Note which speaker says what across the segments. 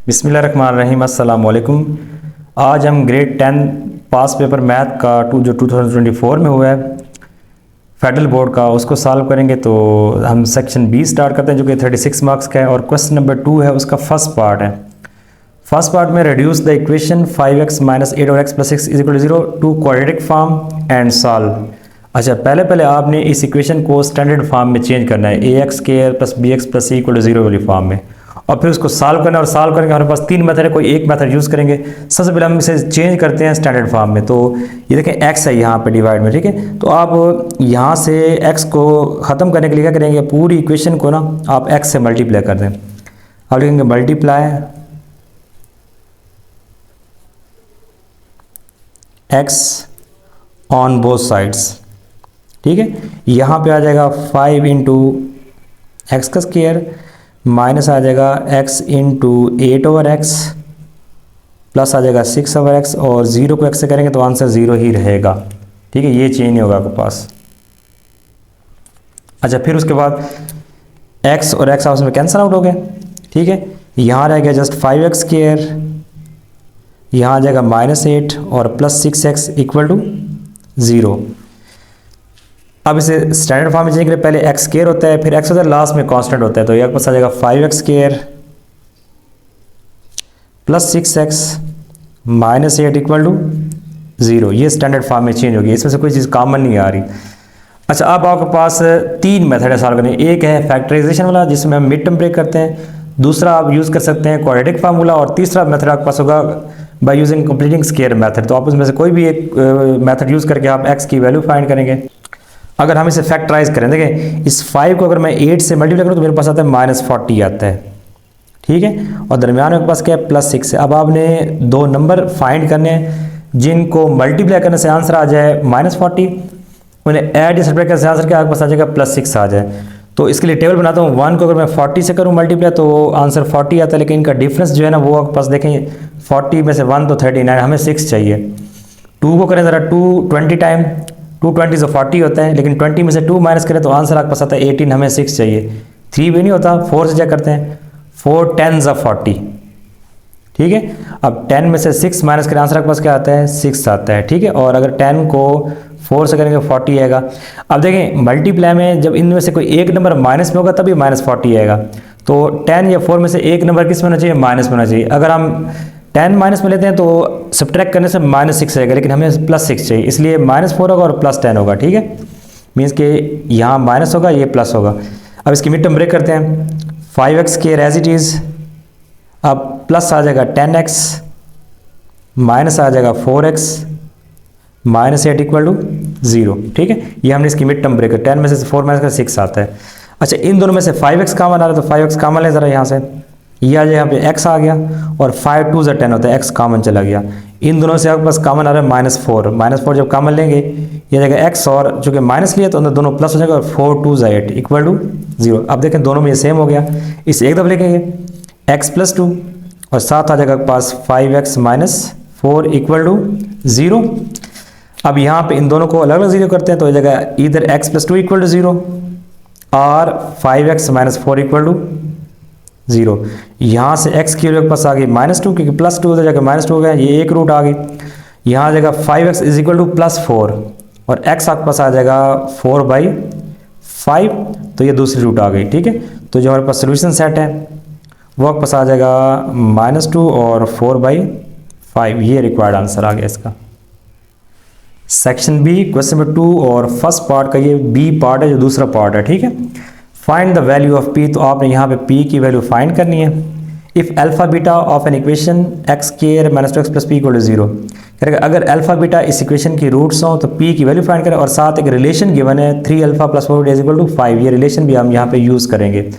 Speaker 1: बिस्मिल्लाहिर्रहमानिर्रहीम अस्सलाम वालेकुम। आज हम ग्रेड 10 पास पेपर मैथ का जो 2024 में हुआ है फेडरल बोर्ड का उसको सॉल्व करेंगे। तो हम सेक्शन बी स्टार्ट करते हैं जो कि 36 मार्क्स का है और क्वेश्चन नंबर 2 है, उसका फर्स्ट पार्ट है। फर्स्ट पार्ट में reduce the equation 5x minus 8 और x plus 6 is equal to 0 to quadratic form and solve. अच्छा, पहले आपने इस इक्वेशन को स्टैंडर्ड फॉर्म में चेंज करना है, ax square plus bx plus c equal to 0 वाली फॉर्म में, और फिर उसको सॉल्व करना है। और सॉल्व करेंगे हमारे पास तीन मेथड है, कोई एक मेथड यूज़ करेंगे। सबसे पहले हम इसे चेंज करते हैं स्टैंडर्ड फॉर्म में। तो ये देखें x है यहाँ पे डिवाइड में, ठीक है। तो आप यहाँ से x को ख़त्म करने के लिए क्या करेंगे, पूरी इक्वेशन को ना आप x से मल्टीप्लाई कर दें। आप लिखेंगे multiply x on both sides, ठीक है। यहाँ पे आ जाएगा 5 इंटू एक्स का स्क्वायर माइनस आ जाएगा x into 8 over x plus आ जाएगा 6 ओवर एक्स, और 0 को x से करेंगे तो आंसर 0 ही रहेगा, ठीक है। ये चेंज नहीं होगा आपके पास। अच्छा, फिर उसके बाद x और x आपस में कैंसिल आउट हो गए, ठीक है। यहाँ रह गया जस्ट 5x स्क्वायर, यहाँ आ जाएगा -8 और प्लस 6x इक्वल टू 0। अब इसे स्टैंडर्ड फॉर्म में चेंज करें, पहले x स्क्वायर होता है, फिर x होता है, लास्ट में कांस्टेंट होता है। तो यहाँ पास आ जाएगा 5x square plus 6x minus 8 equal to 0। ये स्टैंडर्ड फॉर्म में चेंज होगी, इसमें से कोई चीज़ कॉमन नहीं आ रही। अच्छा, अब आपके पास तीन मेथड है सॉल्व करने। एक है फैक्टराइजेशन वाला जिसमें हम मिड टर्म ब्रेक करते हैं, दूसरा आप यूज़ कर सकते हैं क्वाड्रेटिक फार्मूला, और तीसरा मेथड आपके पास होगा by using completing square method. तो आप उसमें से कोई भी एक मेथड यूज़ करके आप x की वैल्यू फाइंड करेंगे। अगर हम इसे फैक्टराइज करें, देखें इस 5 को अगर मैं 8 से मल्टीप्लाई करूँ तो मेरे पास आता है -40 आता है, ठीक है। और दरमियान में मेरे पास क्या है, +6 है। अब आपने दो नंबर फाइंड करने हैं जिनको मल्टीप्लाई करने से आंसर आ जाए -40, उन्हें ऐड या सब्ट्रैक्ट करने से आंसर क्या आपके पास आ जाएगा +6 आ जाए। तो इसके लिए टेबल बनाता हूँ। 1 को अगर मैं 40 से करूँ मल्टीप्लाई तो आंसर 40 आता है, लेकिन इनका डिफरेंस जो है ना वो आपके पास देखें 40 में से 1 तो 39, हमें 6 चाहिए। 2 को करें ज़रा, 20 टाइम 220 से 40 होता है, लेकिन 20 में से 2 माइनस करें तो आंसर आपके पास आता है 18, हमें 6 चाहिए। 3 भी नहीं होता, 4 से चेक करते हैं, 4 10 40, ठीक है। अब 10 में से 6 माइनस करें, आंसर आपके पास क्या आता है 6 आता है, ठीक है। और अगर 10 को 4 से करेंगे 40 आएगा। अब देखें मल्टीप्लाई में जब इनमें से कोई एक नंबर माइनस में होगा तभी -40 आएगा। तो 10 या 4 में से एक नंबर किस में होना चाहिए, माइनस में होना चाहिए। अगर हम 10 माइनस में लेते हैं तो सब्ट्रैक्ट करने से -6 आएगा, लेकिन हमें +6 चाहिए, इसलिए -4 होगा और +10 होगा, ठीक है। मीन्स के यहाँ माइनस होगा, ये प्लस होगा। अब इसकी मिड टर्म ब्रेक करते हैं, 5x square as it is, अब प्लस आ जाएगा 10x माइनस आ जाएगा 4x -8 इक्वल टू 0, ठीक है। ये हमने इसकी मिड टर्म ब्रेक कर, 10 में से 4 माइनस कर 6 आता है। अच्छा, इन दोनों में से 5x कॉमन आ रहा है तो 5x कॉमन ले ज़रा यहाँ से, ये आ जाए यहाँ पे x आ गया, और 5 2 10 होता है, x कॉमन चला गया। इन दोनों से आपके पास कॉमन आ रहा है -4 जब कॉमन लेंगे ये जाएगा x, और चूँकि माइनस लिया तो अंदर दोनों प्लस हो जाएगा, और 4 2 8 इक्वल टू 0। अब देखें दोनों में ये सेम हो गया, इसे एक दफ़ा लिखेंगे x + 2 और साथ आ जाएगा पास 5x - 4 इक्वल टू 0। अब यहाँ पे इन दोनों को अलग अलग 0 करते हैं तो ये जगह इधर x + 2 इक्वल टू 0 और 5x - 4 इक्वल टू 0। यहाँ से x की वैल्यू पास आ गई -2, क्योंकि +2 उधर जाकर -2 हो गया, ये एक रूट आ गई। यहाँ आ जाएगा 5x = +4 और x आपके पास आ जाएगा 4/5, तो ये दूसरी रूट आ गई, ठीक है। तो जो हमारे पास सोल्यूशन सेट है वो आपके पास आ जाएगा -2 और 4/5, ये रिक्वायर्ड आंसर आ गया इसका। सेक्शन बी क्वेश्चन नंबर 2 और फर्स्ट पार्ट का ये बी पार्ट है, जो दूसरा पार्ट है, ठीक है। Find the value of P, तो आपने यहाँ पे पी की वैल्यू फाइंड करनी है। If alpha beta of an equation x square - 2x + p = 0, अगर अल्फा बीटा इस इक्वेशन की रूट्स हों तो p की वैल्यू फाइंड करें, और साथ एक रिलेशन गिवन है 3α + 4β = 5, ये रिलेशन भी हम यहाँ पे यूज़ करेंगे।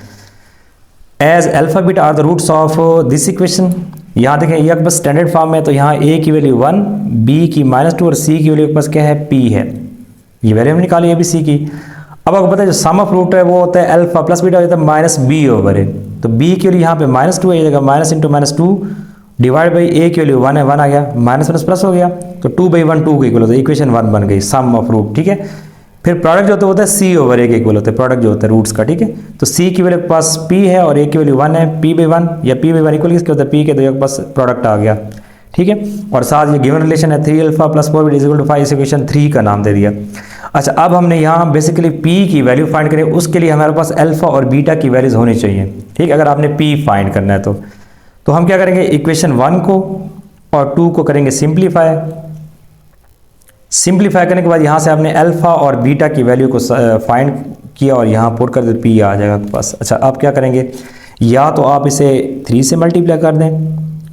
Speaker 1: As alpha beta are the roots of this equation, यहाँ देखें ये बस स्टैंडर्ड फॉर्म में, तो यहाँ a की वैल्यू 1, b की -2 और c की वैल्यू बस क्या है, p है। ये वैल्यू हमने निकाली है अभी c की। अब आपको पता है जो सम ऑफ रूट है वो होता है अल्फा प्लस बीटा होता है -b/a, तो b की वैल्यू यहाँ पे -2 है, ये जगह -2 डिवाइड बाई a की वैल्यू 1 है, 1 आ गया, माइनस प्लस हो गया, तो 2/1 2 के इक्वल होता है, इक्वेशन 1 बन गई, सम ऑफ रूट, ठीक है। फिर प्रोडक्ट जो होता है सी ओवर ए के इक्वल होता है, प्रोडक्ट जो होता है रूट्स का, ठीक है। तो सी की वैल्यू के पास पी है और ए की वैल्यू 1 है, पी बाई 1 या पी बाई 1 इक्वल किसके होता है, पी के, तो ये पास प्रोडक्ट आ गया, ठीक है। और साथ ये गिवन रिलेशन है 3 alpha plus 4 beta equal to 5, equation 3 का नाम दे दिया। अच्छा, अब हमने यहाँ बेसिकली पी की वैल्यू फाइंड करें, उसके लिए हमारे पास अल्फा और बीटा की वैल्यूज होनी चाहिए, ठीक है। अगर आपने पी फाइंड करना है तो हम क्या करेंगे, इक्वेशन 1 को और 2 को करेंगे सिंप्लीफाई। सिंप्लीफाई करने के बाद यहाँ से आपने अल्फा और बीटा की वैल्यू को फाइंड किया और यहाँ पुट कर दे, पी आ जाएगा आपके पास। अच्छा, आप क्या करेंगे, या तो आप इसे 3 से मल्टीप्लाई कर दें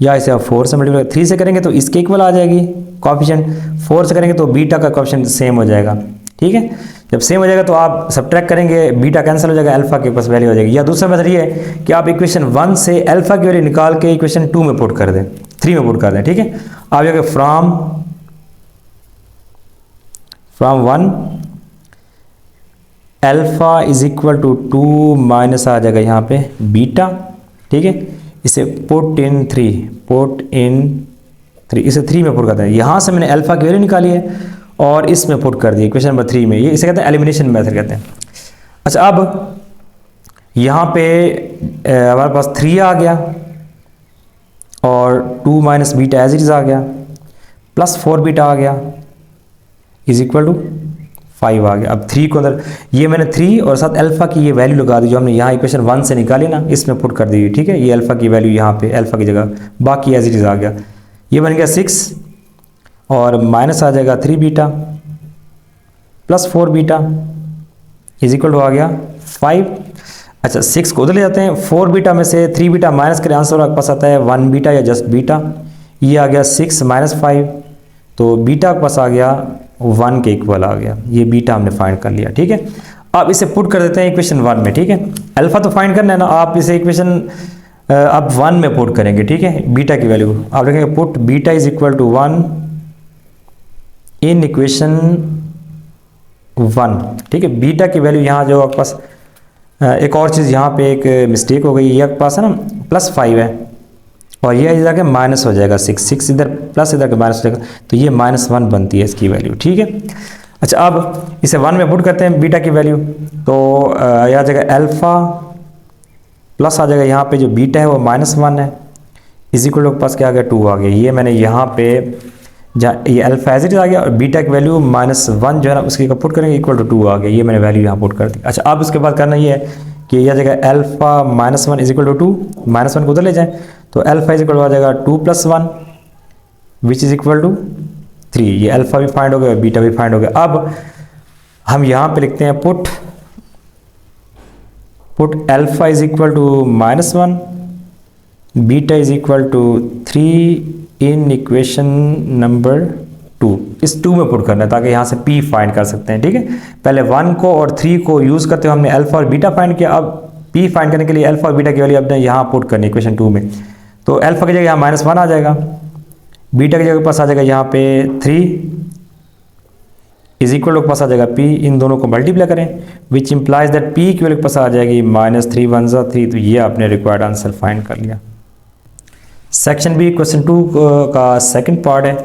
Speaker 1: या इसे आप 4 से मल्टीप्लाई। 3 से करेंगे तो इसके इक्वल आ जाएगी कोएफिशिएंट, 4 से करेंगे तो बीटा का कोएफिशिएंट सेम हो जाएगा, ठीक है। जब सेम हो जाएगा तो आप सब्ट्रैक्ट करेंगे, बीटा कैंसिल हो जाएगा, अल्फा के पास वैल्यू हो जाएगी। या दूसरा मेथड ये है कि आप इक्वेशन 1 से अल्फा की वैल्यू निकाल के इक्वेशन 2 में पुट कर दें, 3 में पुट कर दें, ठीक है। आप जाके from 1 alpha is equal to 2 minus आ जाएगा यहाँ पे बीटा, ठीक है। इसे पुट इन 3, इसे 3 में पुट करते हैं। यहाँ से मैंने अल्फा की वैल्यू निकाली है और इसमें पुट कर दी इक्वेशन नंबर 3 में, ये इसे कहते हैं एलिमिनेशन मेथड कहते हैं। अच्छा, अब यहाँ पे हमारे पास 3 आ गया और 2 minus beta as it is आ गया, प्लस 4 बीटा आ गया इज इक्वल टू 5 आ गया। अब 3 को अंदर, ये मैंने 3 और साथ अल्फा की ये वैल्यू लगा दी जो हमने यहाँ इक्वेशन 1 से निकाली ना, इसमें पुट कर दी, ठीक है। ये अल्फा की वैल्यू यहाँ पे अल्फा की जगह, बाकी एज इट इज आ गया। ये बन गया 6 और माइनस आ जाएगा 3 beta plus 4 beta is equal to आ गया 5। अच्छा, 6 को उधर ले जाते हैं, 4 बीटा में से 3 बीटा माइनस करें, आंसर आपके पास आता है 1 बीटा या जस्ट बीटा। ये आ गया 6 माइनस 5, तो बीटा के पास आ गया 1 के इक्वल आ गया। ये बीटा हमने फाइंड कर लिया, ठीक है। अब इसे पुट कर देते हैं इक्वेशन 1 में, ठीक है। अल्फा तो फाइंड करना है ना, आप इसे इक्वेशन अब 1 में पुट करेंगे, ठीक है। बीटा की वैल्यू आप लिखेंगे put beta is equal to 1 in equation 1, ठीक है। बीटा की वैल्यू यहाँ जो आपके पास एक और चीज़ यहाँ पे एक मिस्टेक हो गई, ये आपके पास है ना प्लस 5 है और ये इधर के माइनस हो जाएगा 6 इधर प्लस इधर के माइनस हो जाएगा, तो ये -1 बनती है इसकी वैल्यू, ठीक है। अच्छा, अब इसे 1 में पुट करते हैं बीटा की वैल्यू, तो यह आ जाएगा अल्फा प्लस आ जाएगा यहाँ पे जो बीटा है वो -1 है इज इक्वल टू पास क्या आ गया 2 आ गया। ये मैंने यहाँ पे जहाँ ये अल्फा एज इट इज आ गया और बीटा की वैल्यू -1 जो है ना उसकी पुट करेंगे इक्वल टू 2 आ गया, ये मैंने वैल्यू यहाँ पुट कर दी। अच्छा, अब उसके बाद करना ये है कि यह जगह अल्फा -1 इज इक्वल टू 2, -1 को उधर ले जाएं तो अल्फा इज इक्वल टू आ जाएगा 2 + 1 विच इज इक्वल टू 3। ये अल्फा भी फाइंड हो गया, बीटा भी फाइंड हो गया। अब हम यहाँ पे लिखते हैं put alpha is equal to -1 beta is equal to 3 in equation number 2। इस 2 में पुट करना है ताकि यहाँ से p फाइंड कर सकते हैं, ठीक है। पहले 1 को और 3 को यूज़ करते हुए हमने अल्फा और बीटा फाइंड किया, अब p फाइंड करने के लिए अल्फा और बीटा की वैल्यू अपने यहाँ पुट करनी है इक्वेशन 2 में। तो अल्फा की जगह यहाँ -1 आ जाएगा, बीटा की जगह पास आ जाएगा यहाँ पे 3 इज इक्वल टू पास आ जाएगा p, इन दोनों को मल्टीप्लाई करें विच इंप्लाइज दैट p की वैल्यू पास आ जाएगी -3 × 1 = 3। तो ये आपने रिक्वायर्ड आंसर फाइंड कर लिया। सेक्शन बी क्वेश्चन 2 का सेकंड पार्ट है,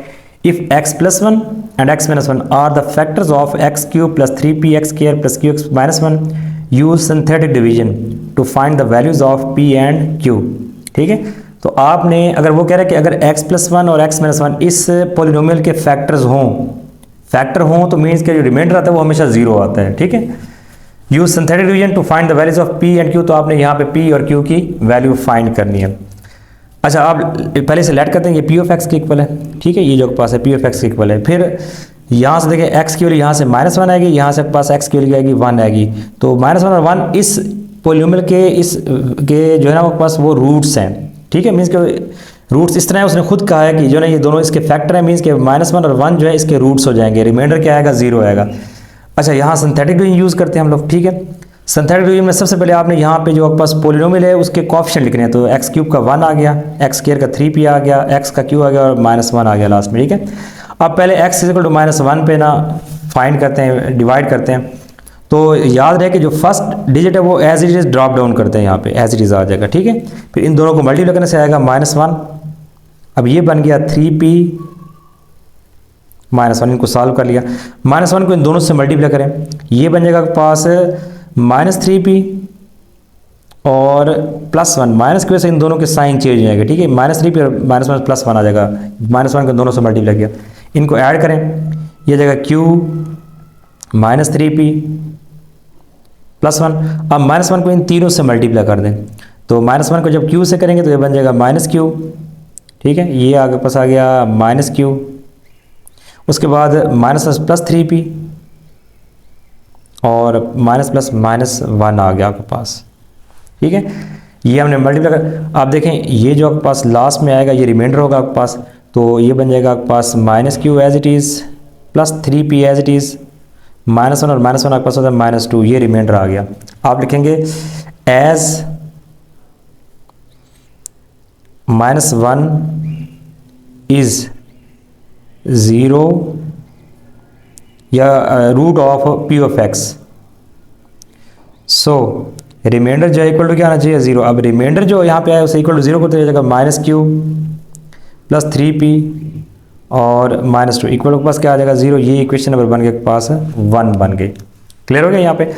Speaker 1: if x + 1 and x - 1 are the factors of x³ + 3px² + qx - 1 use synthetic division to find the values of p and q, ठीक है। तो आपने अगर वो कह रहा है कि अगर x + 1 और x - 1 इस पोलिनोमियल के फैक्टर हों तो मीन्स के जो रिमाइंडर आता है वो हमेशा 0 आता है, ठीक है। Use synthetic division to find the values of p and q, तो आपने यहाँ पे p और q की वैल्यू फाइंड करनी है। अच्छा, आप पहले से लेट करते हैं, ये p ऑफ x के इक्वल है, ठीक है। ये जो पास है p ऑफ x के इक्वल है। फिर यहाँ से देखें x की वैल्यू यहाँ से -1 आएगी, यहाँ से पास x की वैल्यू आएगी 1 आएगी, तो -1 और 1 इस पोलिनोमियल के जो है ना वो पास वो रूट्स हैं, ठीक है। मीन्स के रूट्स इस तरह है, उसने खुद कहा है कि जो ना ये दोनों इसके फैक्टर हैं, मीन्स के -1 और 1 जो है इसके रूट्स हो जाएंगे, रिमाइंडर क्या आएगा 0 आएगा। अच्छा, यहाँ सिंथेटिक डिवीजन यूज़ करते हैं हम लोग, ठीक है। सिंथेटिक डिवीजन में सबसे पहले आपने यहाँ पे जो आपके पास पोलिनोमियल है उसके कोएफिशिएंट लिखने हैं, तो x³ का 1 आ गया, x² का 3p आ गया, x का q आ गया और -1 आ गया लास्ट में, ठीक है। अब पहले x = -1 पे ना फाइंड करते हैं, डिवाइड करते हैं, तो याद रहे कि जो फर्स्ट डिजिट है वो as it is drop down करते हैं, यहाँ पे एज इट इज आ जाएगा, ठीक है। फिर इन दोनों को मल्टीप्लाई करने से आएगा -1। अब ये बन गया 3p -1, इनको सॉल्व कर लिया। -1 को इन दोनों से मल्टीप्लाई करें, ये बन जाएगा आपके पास -3p और +1। माइनस की वजह से इन दोनों के साइन चेंज हो जाएगा, ठीक है। -3p और -1 +1 आ जाएगा, -1 को दोनों से मल्टीप्लाई किया, इनको ऐड करें, ये जाएगा q -3p +1। अब -1 को इन तीनों से मल्टीप्लाई कर दें, तो -1 को जब q से करेंगे तो ये बन जाएगा -q, ठीक है। ये आगे पास आ गया -q, उसके बाद -+3p और -+-1 आ गया आपके पास, ठीक है। ये हमने मल्टीप्लाई कर, आप देखें ये जो आपके पास लास्ट में आएगा ये रिमाइंडर होगा आपके पास, तो ये बन जाएगा आपके पास -q as it is +3p as it is, -1 और -1 आपके पास होता है -2, ये रिमाइंडर आ गया। आप लिखेंगे एज -1 इज़ 0 या root of p of x, so remainder जो है इक्वल टू क्या आना चाहिए 0। अब रिमाइंडर जो यहाँ पे आया उसे इक्वल टू 0 को तो जाएगा -q +3p और -2 इक्वल के पास क्या आ जाएगा 0। ये इक्वेशन नंबर बन के पास 1 बन गई। क्लियर हो गया यहाँ पे।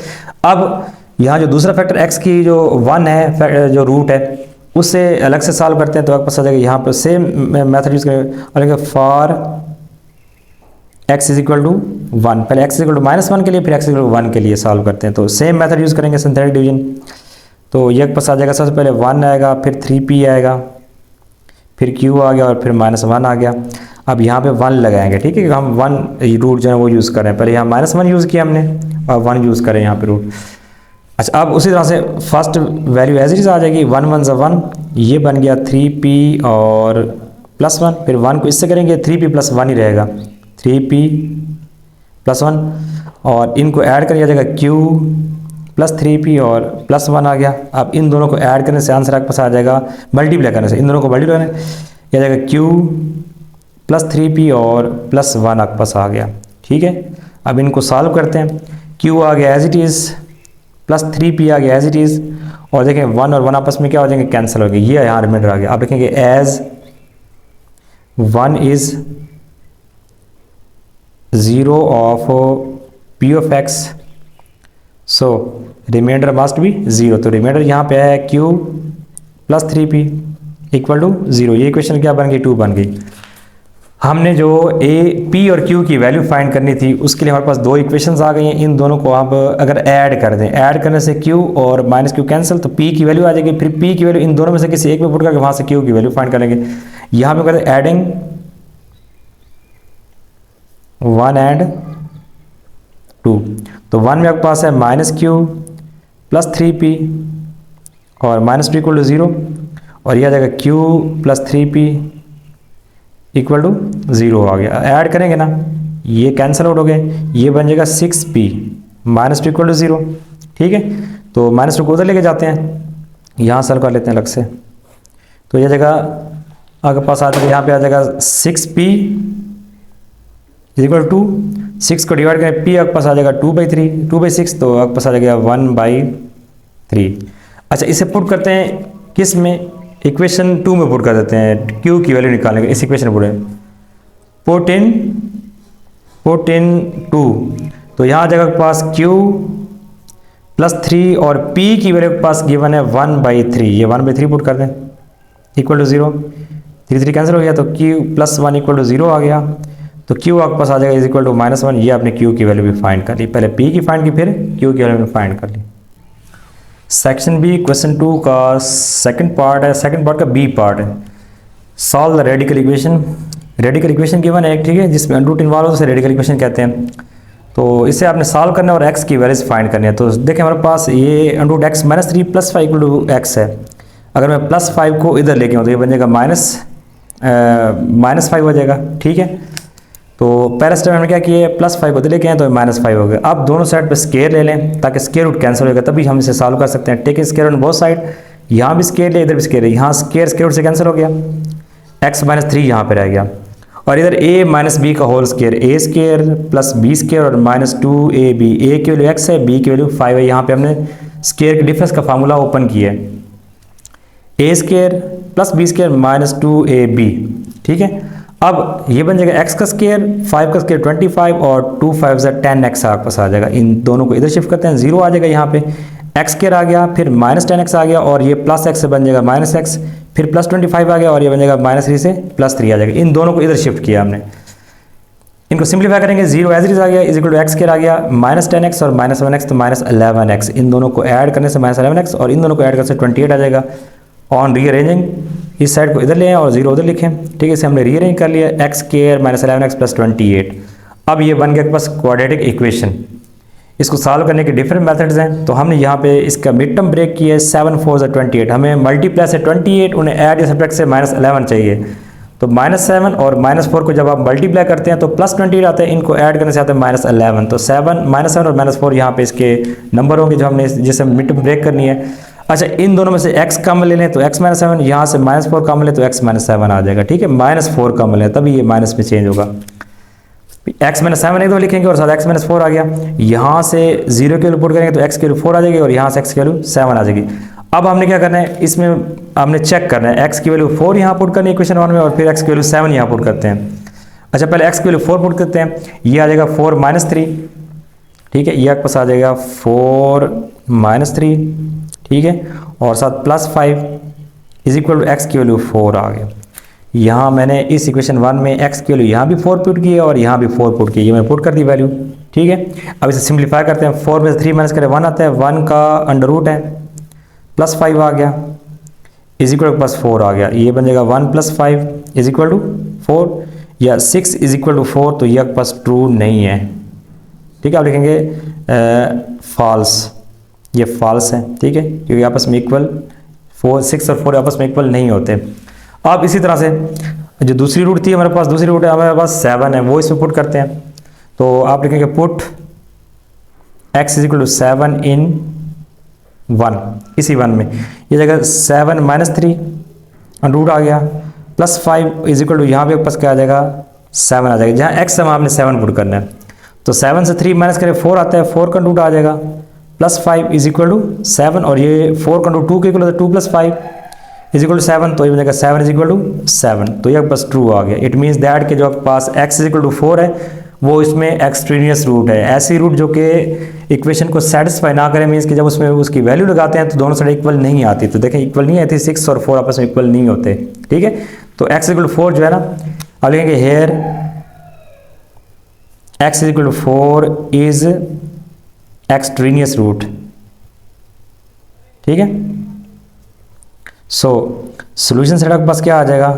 Speaker 1: अब यहाँ जो दूसरा फैक्टर x की जो 1 है, जो रूट है, उससे अलग से सॉल्व करते हैं, तो आपके पास आ जाएगा यहाँ पर सेम मेथड यूज करेंगे, for x is equal to 1, पहले x इज इक्वल टू -1 के लिए, फिर x इज इक्वल टू 1 के लिए सॉल्व करते हैं, तो सेम मेथड यूज करेंगे सिंथेटिक डिवीजन। तो ये पास आ जाएगा, सबसे पहले 1 आएगा, फिर 3p आएगा, फिर q आ गया और फिर -1 आ गया। अब यहाँ पे 1 लगाएंगे, ठीक है, हम 1 रूट जो है वो यूज़ कर रहे हैं, पहले यहाँ -1 यूज़ किया हमने और 1 यूज़ करें यहाँ पे रूट। अच्छा, अब उसी तरह से first value as it is आ जाएगी, 1 1 ज़ा 1, ये बन गया 3p और +1, फिर 1 को इससे करेंगे 3p + 1 ही रहेगा, 3p + 1 और इनको ऐड कर जाएगा q +3p और +1 आ गया। अब इन दोनों को ऐड करने से आंसर आपके पास आ जाएगा, मल्टीप्लाई करने से, इन दोनों को मल्टीप्लाई करने यह आ जाएगा q +3p और +1 आपके पास आ गया, ठीक है। अब इनको सॉल्व करते हैं, q आ गया एज इट इज़, +3p आ गया एज इट इज़, और देखें 1 और 1 आपस में क्या हो जाएंगे, कैंसिल हो गए, ये यहाँ रिमाइंडर आ गया। आप देखेंगे as 1 is 0 of p of x, so remainder must be 0, तो रिमाइंडर यहाँ पे है q +3p इक्वल टू 0। ये इक्वेशन क्या बन गई, 2 बन गई। हमने जो p और q की वैल्यू फाइंड करनी थी उसके लिए हमारे पास 2 इक्वेशंस आ गई हैं। इन दोनों को आप अगर ऐड कर दें, ऐड करने से q और -q कैंसिल, तो p की वैल्यू आ जाएगी, फिर p की वैल्यू इन दोनों में से किसी एक में पुट करके वहाँ से q की वैल्यू फाइंड करेंगे। यहाँ पे करते हैं एडिंग 1 एंड 2, तो 1 में आपके पास है -q +3p और -2 इक्वल टू 0, और यह आ जाएगा q +3p इक्वल टू 0 आ गया। ऐड करेंगे ना, ये कैंसिल आउट हो गए, ये बन जाएगा 6p -2 इक्वल टू 0, ठीक है। तो -2 को उधर लेके जाते हैं, यहाँ सॉल्व कर लेते हैं अलग से, तो यह जगह आपके पास आ जाएगा, यहाँ पे आ जाएगा 6p इक्वल टू 6 को डिवाइड करें, p आपके पास आ जाएगा 2/6, तो आपके पास आ जाएगा 1/3। अच्छा, इसे पुट करते हैं किस में, इक्वेशन 2 में पुट कर देते हैं, q की वैल्यू निकालने के, इस इक्वेशन पुट इन 2, तो यहाँ आ जाएगा आपके पास q +3 और p की वैल्यू के पास गिवन है 1/3, ये 1/3 पुट कर दें इक्वल टू 0, 3 कैंसिल हो गया, तो q +1 इक्वल टू 0 आ गया, तो q आपके पास आ जाएगा इज इक्वल टू -1। ये आपने q की वैल्यू भी फाइंड कर ली, पहले p की फाइंड की फिर q की वैल्यू फाइंड कर ली। सेक्शन बी क्वेश्चन 2 का सेकंड पार्ट है, सेकंड पार्ट का बी पार्ट है, solve the radical equation. Radical equation given है, ठीक है, जिसमें अंडर रूट इन्वॉल्व हो, उसे रेडिकल इक्वेशन कहते हैं। तो इसे आपने सॉल्व करना है और x की वैल्यूज फाइंड करनी है। तो देखें हमारे पास ये under root x -3 + 5 equal to x है। अगर मैं +5 को इधर लेके आऊँ तो ये बन जाएगा -5 हो जाएगा, ठीक है। तो पहला स्टेप हमने क्या किया है, +5 को लेके आए तो -5 हो गया। अब दोनों साइड पे स्केयर ले लें ताकि स्केयर रूट कैंसिल होगा, तभी हम इसे सॉल्व कर सकते हैं। Take square on both side, यहाँ भी स्केयर ले, इधर भी स्केयर है, यहाँ स्केयर रूट से कैंसिल हो गया, x -3 यहाँ पे रह गया, और इधर a - b का whole square, a square + b square और -2ab, a की वैल्यू x है, b की वैल्यू 5 है। यहाँ पे हमने स्केयर के डिफरेंस का फार्मूला ओपन किया है, a square + b square -2ab, ठीक है। अब ये बन जाएगा x का स्केयर, 5 का स्केयर 25 और 2 5 10x आपके पास आ जाएगा। इन दोनों को इधर शिफ्ट करते हैं, 0 आ जाएगा यहाँ पे, x स्केयर आ गया, फिर -10x आ गया और ये प्लस x से बन जाएगा -x, फिर +25 आ गया और ये बन जाएगा -3 से +3 आ जाएगा। इन दोनों को इधर शिफ्ट किया हमने, इनको सिंप्लीफाई करेंगे, 0 एज इट इज आ गया, is equal to x square आ गया, -10x और -1x तो -11x, इन दोनों को ऐड करने से -11x और इन दोनों को ऐड करने से 28 आ जाएगा। ऑन रीअरेंजिंग इस साइड को इधर ले आए और 0 उधर लिखें, ठीक है, इसे हमने रीअरेंज कर लिया, x स्केयर -11x + 28। अब ये बन गया के पास क्वाड्रेटिक इक्वेशन। इसको सॉल्व करने के डिफरेंट मेथड्स हैं, तो हमने यहाँ पे इसका मिड टर्म ब्रेक किया है, 7 4 28, हमें मल्टीप्लाई से 28, उन्हें ऐड या सब्ट्रैक्ट से -11 चाहिए, तो -7 और -4 को जब आप मल्टीप्लाई करते हैं तो +28 आता है, इनको ऐड करने से आता है -11, तो -7 और -4 यहाँ पे इसके नंबर होंगे जो हमने जिसे मिड टर्म ब्रेक करनी है। अच्छा, इन दोनों में से x कम ले लें तो x -7, यहाँ से -4 कम ले तो x -7 आ जाएगा, ठीक है, -4 कम ले तभी ये माइनस में चेंज होगा। x -7 एक दो लिखेंगे और साथ x -4 आ गया, यहाँ से 0 की वैल्यू पुट करेंगे तो x की वैल्यू 4 आ जाएगी और यहाँ से x की वैल्यू 7 आ जाएगी। अब हमने क्या करना है, इसमें हमने चेक करना है, x की वैल्यू 4 यहाँ पुट करनी है इक्वेशन 1 में और फिर x की वैल्यू 7 यहाँ पुट करते हैं। अच्छा, पहले x की वैल्यू 4 पुट करते हैं, ये आ जाएगा 4 -3, ठीक है, ये आपके पास आ जाएगा 4 -3, ठीक है, और साथ +5 इज इक्वल टू x की वैल्यू 4 आ गया। यहाँ मैंने इस इक्वेशन 1 में x की वैल्यू यहाँ भी 4 पुट की है और यहाँ भी 4 पुट की है, ये मैं पुट कर दी वैल्यू, ठीक है। अब इसे सिंप्लीफाई करते हैं, 4 में से 3 माइनस करें 1 आता है, 1 का अंडर रूट है, +5 आ गया इज इक्वल टू +4 आ गया, ये बन जाएगा 1 + 5 इज इक्वल टू 4 या 6 इज इक्वल टू 4, तो ये आपके पास ट्रू नहीं है, ठीक है। आप लिखेंगे फॉल्स, ये फॉल्स है, ठीक है, क्योंकि आपस में इक्वल 6 और 4 आपस में इक्वल नहीं होते। अब इसी तरह से जो दूसरी रूट थी हमारे पास, दूसरी रूट है हमारे पास 7 है, वो इसमें पुट करते हैं, तो आप लिखेंगे put x is equal to 7 in 1, इसी 1 में ये जगह 7 -3 रूट आ गया, +5 इज इक्वल टू यहाँ पे पास क्या आ जाएगा 7 आ जाएगा, जहाँ x हम आपने 7 पुट करना है, तो 7 से 3 माइनस करें 4 आता है, 4 का रूट आ जाएगा, +5 इज इक्वल टू 7 और ये 4 का रूट 2 के इक्वल होता है, 2 + 5 इज इक्वल टू 7, तो ये बनेगा 7 इज इक्वल टू 7, तो ये बस ट्रू आ गया। इट मीन्स दैट कि जो आपके पास x इज इक्वल टू 4 है वो इसमें एक्सट्रेनियस रूट है, ऐसी रूट जो कि इक्वेशन को सेटिस्फाई ना करें, मीन्स कि जब उसमें उसकी वैल्यू लगाते हैं तो दोनों साइड इक्वल नहीं आती, तो देखें इक्वल नहीं आती, 6 और 4 आपस में इक्वल नहीं होते, ठीक है। तो x इक्वल टू 4 जो है ना, अब लिखेंगे here x equal to 4 is extraneous root, ठीक है। सो सोल्यूशन सेट आपके पास क्या आ जाएगा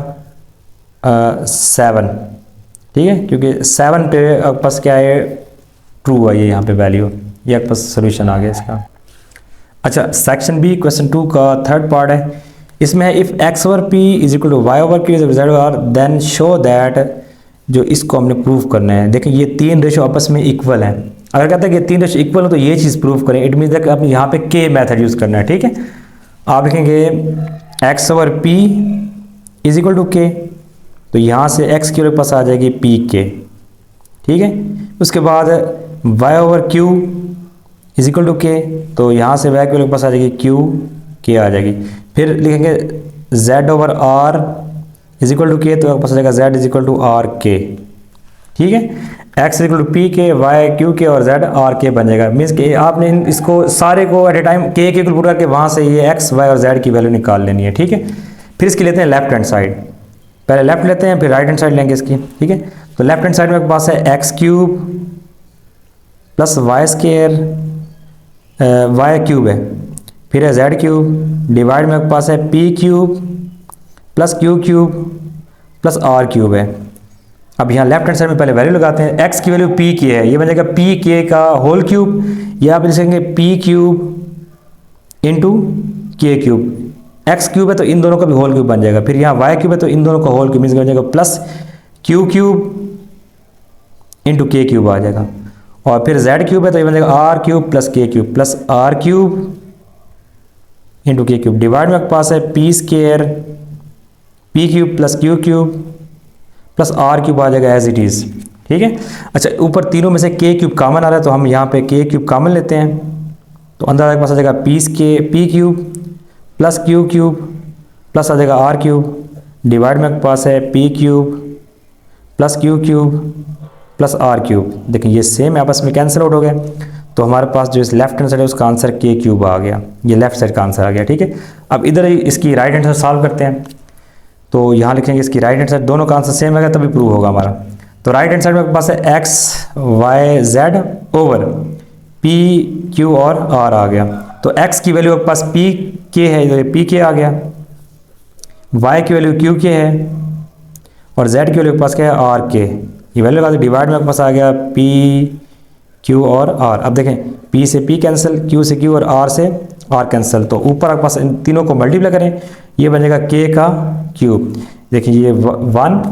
Speaker 1: 7, ठीक है, क्योंकि 7 पे आपके पास क्या है ट्रू है, ये यहाँ पे वैल्यू, ये आपके पास सोल्यूशन आ गया इसका। अच्छा, सेक्शन बी क्वेश्चन 2 का थर्ड पार्ट है, इसमें है if x over p is equal to y over q is equal to r then show that, जो इसको हमने प्रूव करना है। देखिए ये 3 रेशो आपस में इक्वल हैं, अगर कहते हैं कि 3 रेशो इक्वल हो तो ये चीज़ प्रूव करें, इट मीन्स दैट आपने यहाँ पे k मेथड यूज़ करना है, ठीक है। आप लिखेंगे x over p is equal to k, तो यहाँ से x के पास आ जाएगी p k, ठीक है। उसके बाद y over q is equal to k, तो यहाँ से y के पास आ जाएगी q k आ जाएगी। फिर लिखेंगे z over r is equal to k, तो आपके पास आ जाएगा z is equal to r k, ठीक है। x is equal to p k, y q k और z r k बन जाएगा, मीन्स कि आपने इसको सारे को एट ए टाइम k के इक्वल पुट करके वहाँ से ये x y और z की वैल्यू निकाल लेनी है, ठीक है। फिर इसकी लेते हैं लेफ्ट हैंड साइड, पहले लेफ्ट लेते हैं फिर राइट हैंड साइड लेंगे इसकी, ठीक है। तो लेफ्ट हैंड साइड में आपके पास है x cube plus Y square, Y cube है, फिर है z क्यूब, डिवाइड में आपके पास है p cube plus q cube plus r cube है। अब यहाँ लेफ्ट हैंड साइड में पहले वैल्यू लगाते हैं, x की वैल्यू p की है, ये बन जाएगा p k का होल क्यूब, या आप लिखेंगे p cube into k cube, x cube है तो इन दोनों का भी होल क्यूब बन जाएगा, फिर यहाँ y क्यूब है तो इन दोनों का होल क्यूब मीन्स बन जाएगा plus q cube into k cube आ जाएगा, और फिर z क्यूब है तो ये बन जाएगा r cube plus k cube plus r cube into k cube, divide में आपके पास है p square p cube plus q cube plus r cube आ जाएगा एज इट इज़, ठीक है। अच्छा, ऊपर तीनों में से k क्यूब कॉमन आ रहा है तो हम यहाँ पे k क्यूब कॉमन लेते हैं, तो अंदर आपके पास आ जाएगा p cube plus q cube plus आ जाएगा r क्यूब, डिवाइड में आपके पास है p cube plus q cube plus r cube, देखिए ये सेम आपस में कैंसिल आउट हो गए, तो हमारे पास जो इस लेफ्ट हैंड साइड है उसका आंसर के क्यूब आ गया, ये लेफ्ट साइड का आंसर आ गया। ठीक है, अब इधर इसकी राइट हैंड साइड सॉल्व करते हैं, तो यहाँ लिखेंगे इसकी राइट हैंड साइड दोनों का आंसर सेम है तभी प्रूव होगा हमारा। तो राइट हैंड साइड में पास है X Y Z over P Q और आर आ गया, तो एक्स की वैल्यू आपके पास पी के है, इधर पी के आ गया, वाई की वैल्यू क्यू के है और जेड की वैल्यू के पास क्या है आर के, ये वैल्यू लगा डिवाइड में आपके पास आ गया पी क्यू और आर। अब देखें पी से पी कैंसिल, क्यू से क्यू और आर से आर कैंसिल, तो ऊपर आपके पास इन तीनों को मल्टीप्लाई करें, ये बनेगा के का क्यूब। देखिए ये 1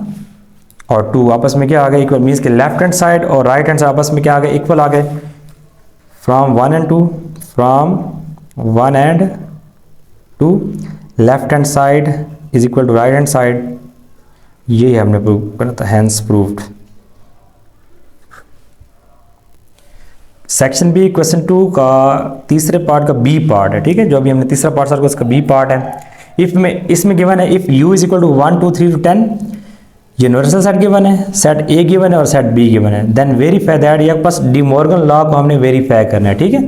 Speaker 1: और 2 आपस में क्या आ गए इक्वल, मीन्स के लेफ्ट हैंड साइड और राइट हैंड साइड आपस में क्या आ गए इक्वल आ गए, from 1 and 2, from 1 and 2 left hand side is equal to right hand side, ये हमने प्रूव करा था, hence proved. Section B question 2 का तीसरे पार्ट का बी पार्ट है। ठीक है, जो अभी हमने तीसरा पार्ट सर को इसका बी पार्ट है। इफ में इसमें गिवन है if U is equal to 1 2 3 to 10, universal set given है, सेट ए गिवन है और सेट बी गिवन है, देन वेरीफाई दैट, ये पास डी मॉर्गन लॉ को हमने वेरीफाई करना है। ठीक है,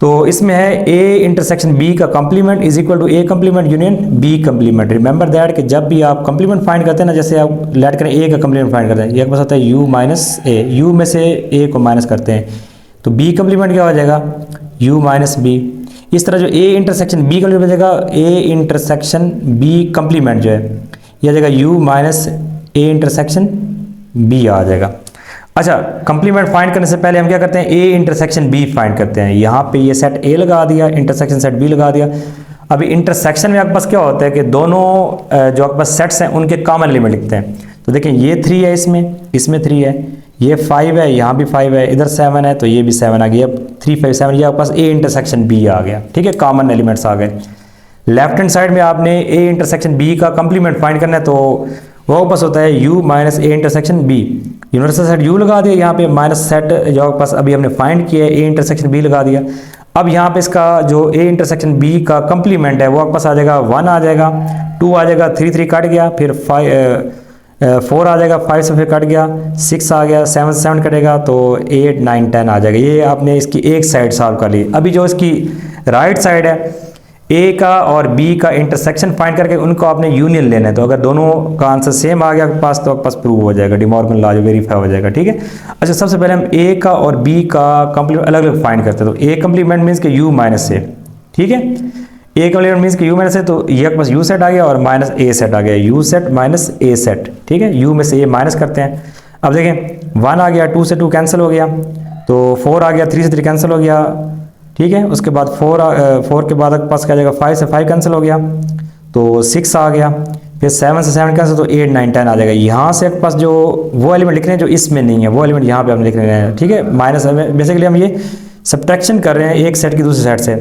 Speaker 1: तो इसमें है ए इंटरसेक्शन बी का complement is equal to A complement union B complement. Remember that कि जब भी आप कंप्लीमेंट फाइंड करते हैं ना, जैसे आप लेट करें ए का कंप्लीमेंट फाइंड करते हैं, ये पास होता है यू माइनस ए, यू में से ए को माइनस करते हैं, तो बी कंप्लीमेंट क्या हो जाएगा u माइनस बी। इस तरह जो a इंटरसेक्शन b कंप्लीमेंट बचेगा, a इंटरसेक्शन b कंप्लीमेंट जो है ये आ जाएगा u minus a intersection b आ जाएगा। अच्छा, कंप्लीमेंट फाइंड करने से पहले हम क्या करते हैं, a इंटरसेक्शन b फाइंड करते हैं। यहाँ पे ये सेट a लगा दिया, इंटरसेक्शन सेट b लगा दिया। अभी इंटरसेक्शन में आपके पास क्या होता है कि दोनों जो आपके पास सेट्स हैं उनके कॉमन एलिमेंट लिखते हैं। तो देखें ये 3 है, इसमें 3 है, ये 5 है, यहाँ भी 5 है, इधर 7 है, तो ये भी 7 आ गया, 3 5 7, ये आपके पास ए इंटरसेक्शन बी आ गया। ठीक है, कॉमन एलिमेंट्स आ गए। लेफ्ट हैंड साइड में आपने ए इंटरसेक्शन बी का कंप्लीमेंट फाइंड करना है, तो वो पास होता है u minus A intersection B. Universal set u लगा दिया, यहाँ पे माइनस सेट जो आपके पास अभी हमने फाइंड किया है ए इंटरसेक्शन बी लगा दिया। अब यहाँ पे इसका जो ए इंटरसेक्शन बी का कंप्लीमेंट है वो आपके पास आ जाएगा 1 आ जाएगा, 2 आ जाएगा, 3 3 कट गया, फिर 4 आ जाएगा, 5 से फिर कट गया, 6 आ गया, 7 से 7 कटेगा, तो 8 9 10 आ जाएगा। ये आपने इसकी एक साइड सॉल्व कर ली। अभी जो इसकी राइट साइड है ए का और बी का इंटरसेक्शन फाइंड करके उनको आपने यूनियन लेना है, तो अगर दोनों का आंसर सेम आ गया आपके पास तो आपके पास प्रूव हो जाएगा, डी मॉर्गन लॉ वेरीफाई हो जाएगा। ठीक है, अच्छा सबसे पहले हम ए का और बी का कंप्लीमेंट अलग अलग फाइंड करते हैं। तो ए कंप्लीमेंट मीन्स के यू माइनस ए। ठीक है, ए कंप्लीमेंट मीन्स के यू माइनस ए, तो ये आपके पास यू सेट आ गया और माइनस ए सेट आ गया, you set minus A set. ठीक है, यू में से ए माइनस करते हैं। अब देखें 1 आ गया, 2 से 2 कैंसिल हो गया, तो 4 आ गया, 3 से 3 कैंसिल हो गया। ठीक है, उसके बाद 4 के बाद आपके पास क्या जाएगा, 5 से 5 कैंसिल हो गया, तो 6 आ गया, फिर 7 से 7 कैंसिल, तो 8 9 10 आ जाएगा। यहाँ से आपके पास जो वो एलिमेंट लिखने हैं जो इसमें नहीं है, वो एलिमेंट यहाँ पे आपने लिखने हैं। ठीक है, माइनस बेसिकली हम ये सब्ट्रैक्शन कर रहे हैं एक सेट की दूसरे सेट से,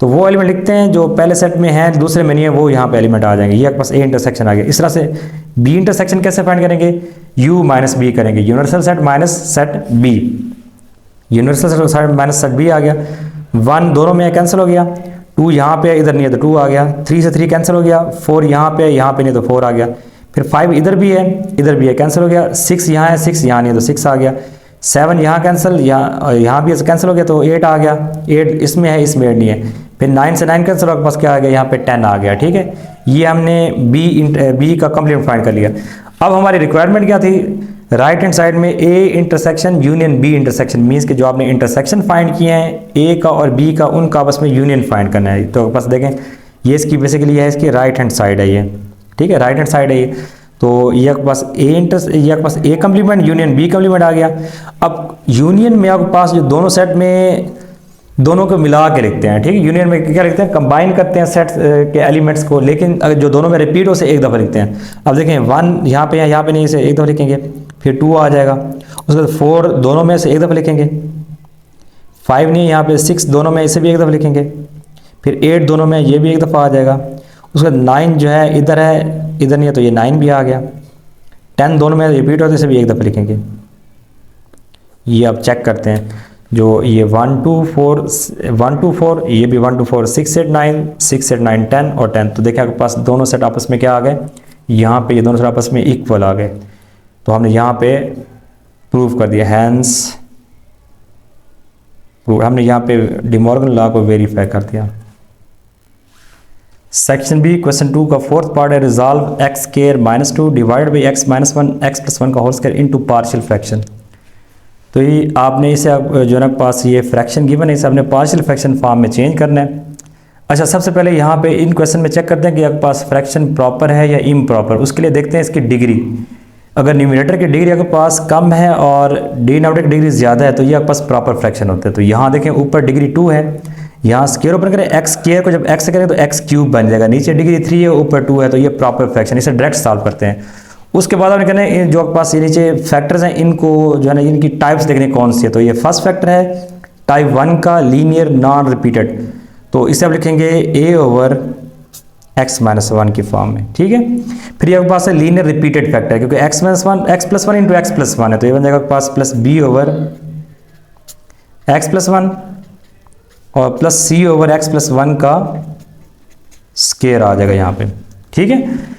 Speaker 1: तो वो एलिमेंट लिखते हैं जो पहले सेट में है दूसरे में नहीं है, वो यहाँ पे एलिमेंट आ जाएंगे। ये आपके पास ए इंटरसेक्शन आ गया। इस तरह से बी इंटरसेक्शन कैसे फाइंड करेंगे, u माइनस बी करेंगे, universal set minus set B, universal set minus set B आ गया। 1 दोनों में कैंसिल हो गया, 2 यहाँ पे इधर नहीं है तो 2 आ गया, 3 से 3 कैंसिल हो गया, 4 यहाँ पे नहीं तो 4 आ गया, फिर 5 इधर भी है कैंसिल हो गया, 6 यहाँ है 6 यहाँ नहीं है तो 6 आ गया, 7 यहाँ कैंसिल, यहाँ भी कैंसिल हो गया तो 8 आ गया, 8 इसमें है इसमें 8 नहीं है, फिर 9 से 9 कैंसिल आपके पास क्या आ गया, यहाँ पे 10 आ गया। ठीक है, ये हमने बी का कंप्लीमेंट फाइंड कर लिया। अब हमारी रिक्वायरमेंट क्या थी, राइट हैंड साइड में A intersection union B intersection, means कि जो आपने इंटरसेक्शन फाइंड किए हैं ए का और बी का, उनका आपस में यूनियन फाइंड करना है। तो बस देखें ये इसकी बेसिकली है, इसकी राइट हैंड साइड है ये। ठीक है, राइट हैंड साइड है ये, तो ये आपके पास ए कंप्लीमेंट यूनियन बी कंप्लीमेंट आ गया। अब यूनियन में आपके पास जो दोनों सेट में दोनों को मिला के लिखते हैं। ठीक है, यूनियन में क्या लिखते हैं, कंबाइन करते हैं सेट के एलिमेंट्स को, लेकिन अगर जो दोनों में रिपीट हो से एक दफ़ा लिखते हैं। अब देखें 1 यहाँ पे है, यहाँ पे नहीं, इसे एक दफ़ा लिखेंगे, फिर 2 आ जाएगा, उसके बाद 4 दोनों में से एक दफ़ा लिखेंगे, 5 नहीं यहाँ पे 6 दोनों में इसे भी एक दफ़ा लिखेंगे, फिर 8 दोनों में ये भी एक दफ़ा आ जाएगा, उसके बाद 9 जो है इधर नहीं है तो ये 9 भी आ गया, 10 दोनों में रिपीट होते इसे भी एक दफ़ा लिखेंगे। ये आप चेक करते हैं, जो ये 1 2 4 ये भी 1 2 4 6 8 9 6 8 9 10 और 10, तो देखिए आपके पास दोनों सेट आपस में क्या आ गए, यहाँ पे ये दोनों सेट आपस में इक्वल आ गए। तो हमने यहाँ पे प्रूव कर दिया, हैंस प्रूव, हमने यहाँ पे डिमॉर्गन लॉ को वेरीफाई कर दिया। सेक्शन बी क्वेश्चन 2 का फोर्थ पार्ट है, resolve X square minus 2 divide by X minus 1 x plus 1 का whole square into partial fraction. तो ये आपने इसे जो है पास ये फ्रैक्शन गिवन है, इसे आपने पार्शियल फ्रैक्शन फॉर्म में चेंज करना है। अच्छा, सबसे पहले यहाँ पे इन क्वेश्चन में चेक करते हैं कि आपके पास फ्रैक्शन प्रॉपर है या इम्प्रॉपर। उसके लिए देखते हैं इसकी डिग्री। अगर न्यूमरेटर की डिग्री आपके पास कम है और डिनोमिनेटर की डिग्री ज़्यादा है तो ये आपके पास प्रॉपर फ्रैक्शन होता है। तो यहाँ देखें ऊपर डिग्री 2 है, यहाँ स्क्वायर ओपन करें, एक्स स्क्वायर को जब एक्स करें तो एक्स क्यूब बन जाएगा, नीचे डिग्री 3 है ऊपर 2 है, तो ये प्रॉपर फ्रैक्शन। इसे डायरेक्ट सॉल्व करते हैं। उसके बाद आपने कहना है जो आपके पास ये नीचे फैक्टर्स हैं इनको जो है ना इनकी टाइप्स देखने कौन सी है। तो ये फर्स्ट फैक्टर है टाइप 1 का लीनियर नॉन रिपीटेड, तो इसे आप लिखेंगे a ओवर x माइनस 1 की फॉर्म में, ठीक है। फिर ये आपके पास है लीनियर रिपीटेड फैक्टर, क्योंकि x minus 1 x plus 1 into x plus 1 है, तो ये बन जाएगा आपके पास plus b over x plus 1 और plus c over x plus 1 का स्केयर आ जाएगा यहाँ पे, ठीक है।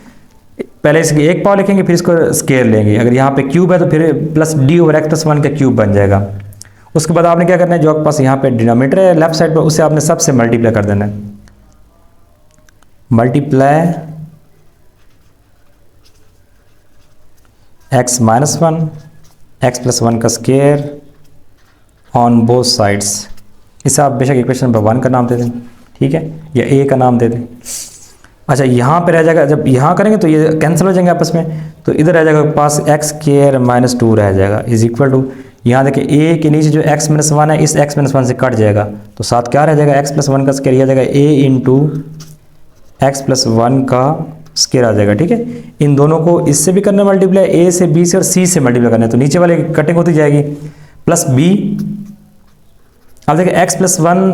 Speaker 1: पहले इसकी एक पावर लिखेंगे फिर इसको स्केयर लेंगे, अगर यहाँ पे क्यूब है तो फिर plus d over x plus 1 का क्यूब बन जाएगा। उसके बाद आपने क्या करना है, जो आपके पास यहाँ पे डिनोमिनेटर है लेफ्ट साइड पर उसे आपने सबसे मल्टीप्लाई कर देना है, multiply x minus 1 x plus 1 का स्केयर ऑन बोथ साइड्स। इसे आप बेशक इक्वेशन नंबर 1 का नाम दे दें, ठीक है, या a का नाम दे दें। अच्छा, यहाँ पे रह जाएगा, जब यहाँ करेंगे तो ये कैंसिल हो जाएंगे आपस में, तो इधर रह जाएगा पास एक्स स्क्वायर माइनस 2 रह जाएगा इज इक्वल टू, यहाँ देखिए a के नीचे जो x माइनस 1 है इस x माइनस 1 से कट जाएगा, तो साथ क्या रह जाएगा x प्लस 1 का स्क्वायर, यह आ जाएगा a इंटू एक्स प्लस 1 का स्क्वायर आ जाएगा, ठीक है। इन दोनों को इससे भी करना मल्टीप्लाई, a से b से और c से मल्टीप्लाई करना है, तो नीचे वाले कटिंग होती जाएगी, प्लस b। अब देखिए x प्लस 1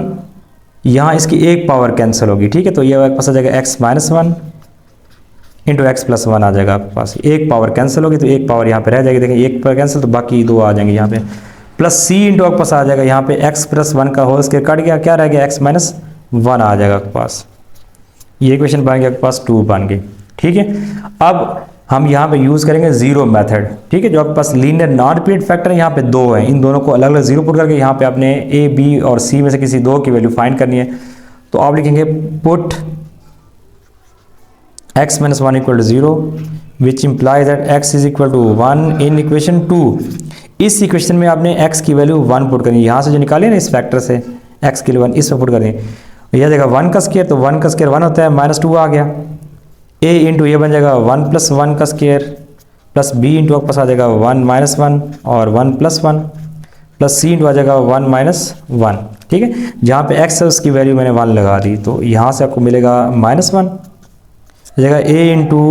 Speaker 1: यहाँ इसकी एक पावर कैंसिल होगी, ठीक है, तो ये पास आ जाएगा x minus 1 into x plus 1 आ जाएगा आपके पास, एक पावर कैंसिल होगी तो एक पावर यहाँ पे रह जाएगी, देखिए एक पावर कैंसिल तो बाकी दो आ जाएंगे यहाँ पे, प्लस c इंटू आपके पास आ जाएगा यहाँ पे x प्लस 1 का होल स्क्वायर कट गया, क्या रह गया x माइनस 1 आ जाएगा आपके पास। ये इक्वेशन बन गया आपके पास 2 बन गई, ठीक है। अब हम यहाँ पे यूज़ करेंगे जीरो मेथड, ठीक है, जो आपके पास लीनियर नॉन रिपीटेड फैक्टर है यहाँ पे 2 है, इन दोनों को अलग अलग जीरो पुट करके यहाँ पे आपने a b और c में से किसी 2 की वैल्यू फाइंड करनी है। तो आप लिखेंगे put x minus 1 equal to 0 which implies that x is equal to 1 in equation 2। इस इक्वेशन में आपने x की वैल्यू 1 पुट करनी है, यहाँ से जो निकाले ना इस फैक्टर से x के लिए 1 इसमें पुट करनी है, यह देगा 1 का स्क्वायर, तो 1 का स्क्वायर 1 होता है, माइनस 2 आ गया, a इंटू ये बन जाएगा 1 प्लस 1 का स्क्वायर प्लस b इंटू आपके पास आ जाएगा 1 माइनस 1 और 1 प्लस 1 प्लस c इंटू आ जाएगा 1 माइनस 1, ठीक है। जहाँ पे x है उसकी वैल्यू मैंने 1 लगा दी, तो यहाँ से आपको मिलेगा माइनस 1 आ जाएगा a इंटू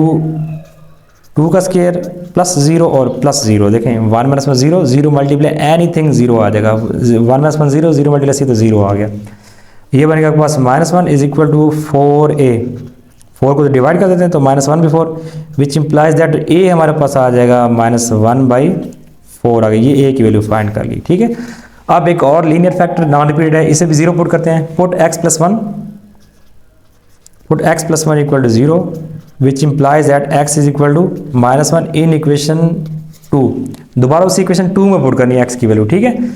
Speaker 1: 2 का स्क्वायर प्लस 0 और प्लस 0, देखें 1 माइनस 1 0 0 मल्टीप्लाई एनीथिंग 0 आ जाएगा, 1 माइनस 1 0 0 मल्टीप्लाई c तो 0 आ गया। ये बनेगा आपके पास minus 1 is equal to 4a, 4 को डिवाइड कर देते हैं तो minus 1 by 4 which implies that a हमारे पास आ जाएगा माइनस 1 बाई 4 आ गई, ये a की वैल्यू फाइंड कर ली, ठीक है। अब एक और लीनियर फैक्टर नॉन रिपीटेड है, इसे भी 0 पुट करते हैं, put x plus 1 equal to 0 which implies that x is equal to minus 1 in equation 2। दोबारा उसी इक्वेशन 2 में पुट करनी है x की वैल्यू, ठीक है।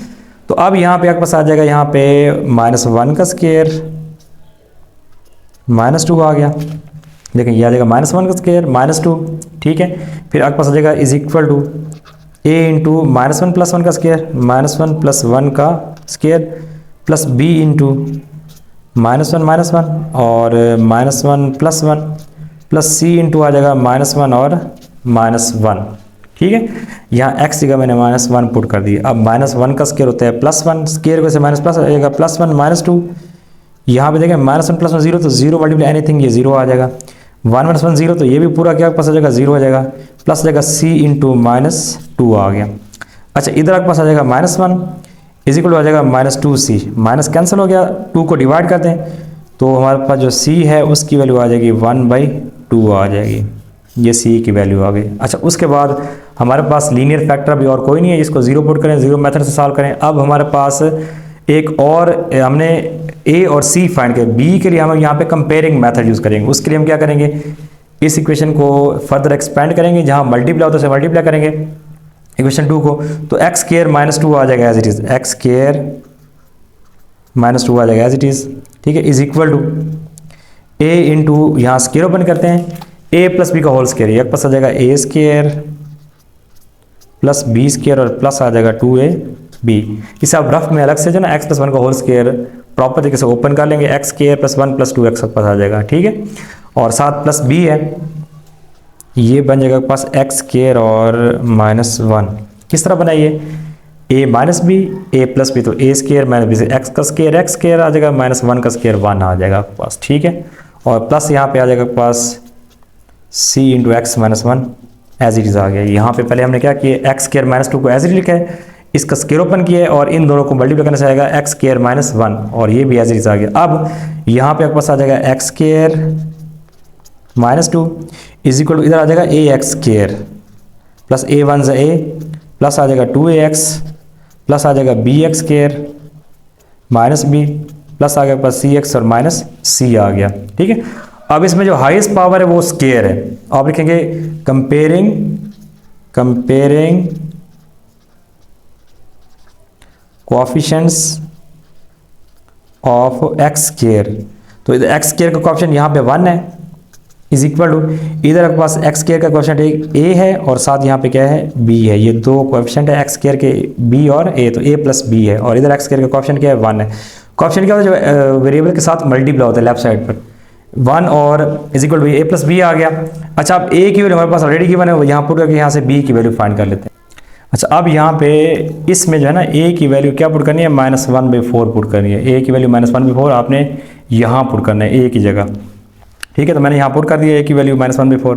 Speaker 1: तो अब यहाँ पे आपके पास आ जाएगा यहाँ पे माइनस 1 का स्क्वायर माइनस 2 आ गया, देखें ये आ जाएगा माइनस 1 का स्क्वायर माइनस 2, ठीक है। फिर आपके पास आ जाएगा is equal to a into minus 1 plus 1 का स्क्वायर माइनस 1 प्लस 1 का square plus b into minus 1 और माइनस 1 प्लस c इंटू आ जाएगा माइनस 1 और माइनस 1, ठीक है। यहाँ x जगह मैंने माइनस 1 पुट कर दिया। अब माइनस 1 का स्क्वायर होता है प्लस 1, स्क्वायर को से माइनस प्लस आ जाएगा प्लस 1 माइनस 2, यहाँ पे देखें माइनस 1 प्लस 1 0 तो 0 मल्टीप्लाई एनीथिंग ये 0 आ जाएगा, 1 माइनस 1 0 तो ये भी पूरा क्या पास आ जाएगा 0 आ जाएगा, प्लस आ जाएगा c इंटू माइनस 2 आ गया। अच्छा, इधर आपके पास आ जाएगा माइनस 1 इज इक्वल टू आ जाएगा माइनस 2c, माइनस कैंसिल हो गया, 2 को डिवाइड करते हैं तो हमारे पास जो c है उसकी वैल्यू आ जाएगी 1/2 आ जाएगी, ये c की वैल्यू आ गई। अच्छा, उसके बाद हमारे पास लीनियर फैक्टर अभी और कोई नहीं है, इसको 0 पुट करें, 0 मेथड से सॉल्व करें। अब हमारे पास एक और हमने a और c फाइंड करें, b के लिए हम यहाँ पे कंपेयरिंग मेथड यूज़ करेंगे। उसके लिए हम क्या करेंगे, इस इक्वेशन को फर्दर एक्सपेंड करेंगे, जहाँ मल्टीप्लाई होता है उसे मल्टीप्लाई करेंगे इक्वेशन 2 को, तो एक्स स्क्वायर माइनस 2 आ जाएगा as it is, X square minus 2 आ जाएगा एज इट इज़, ठीक है, is equal to A into, यहाँ स्क्वायर ओपन करते हैं, ए प्लस बी का होल स्क्वायर, एक प्लस आ जाएगा A square plus B square और प्लस आ जाएगा 2ab। इसे आप रफ में अलग से जो ना एक्स प्लस 1 का होल स्क्वायर प्रॉपर तरीके से ओपन कर लेंगे, x square plus 1 plus 2x के पास आ जाएगा, ठीक है, और साथ प्लस b है, ये बन जाएगा पास एक्स स्क्वायर और माइनस 1। किस तरह बनाइए, a minus B A plus B, तो ए स्क्वायर माइनस बी से एक्स का स्क्वायर एक्स स्क्वायर आ जाएगा, माइनस 1 का स्क्वायर 1 आ जाएगा आपके पास, ठीक है, और प्लस यहाँ पे आ जाएगा पास c into x minus 1 as it is आ गया। यहाँ पे पहले हमने क्या किया, एक्स स्क्वायर माइनस 2 को एज इट लिखा है, इसका स्क्वायर ओपन किया है और इन दोनों को मल्टीप्लाई करने से आएगा एक्स स्क्वायर माइनस 1 और ये भी एज इट इज़ आ गया। अब यहाँ पे आपके पास आ जाएगा x square minus 2 is equal to, इधर आ जाएगा a x square plus a one ज़ा ए प्लस आ जाएगा 2ax प्लस आ जाएगा b x square minus b plus आ गया पास सी एक्स और माइनस सी आ गया, ठीक है। अब इसमें जो हाईएस्ट पावर है वो स्क्वायर है, आप लिखेंगे comparing coefficients of x square, तो इधर एक्स स्क्वायर का कोएफिशिएंट यहाँ पे 1 है इज इक्वल टू, इधर आपके पास एक्स स्क्वायर का कोएफिशिएंट एक ए है और साथ यहाँ पे क्या है बी है, ये दो कोएफिशिएंट है एक्स स्क्वायर के बी और ए, तो ए प्लस बी है, और इधर एक्स स्क्वायर का कोएफिशिएंट क्या है 1 है। कोएफिशिएंट क्या होता है, जो वेरिएबल के साथ मल्टीप्लाई होता है लेफ्ट साइड पर, 1 और is equal to a plus b आ गया। अच्छा, अब ए की वैल्यू हमारे पास ऑलरेडी गिवन है, यहाँ पुट करके यहाँ से बी की वैल्यू फाइंड कर लेते हैं। अच्छा, अब यहाँ पे इसमें जो है ना ए की वैल्यू क्या पुट करनी है, -1/4 पुट करनी है, ए की वैल्यू -1/4 आपने यहाँ पुट करना है ए की जगह, ठीक है, तो मैंने यहाँ पुट कर दिया ए की वैल्यू -1/4,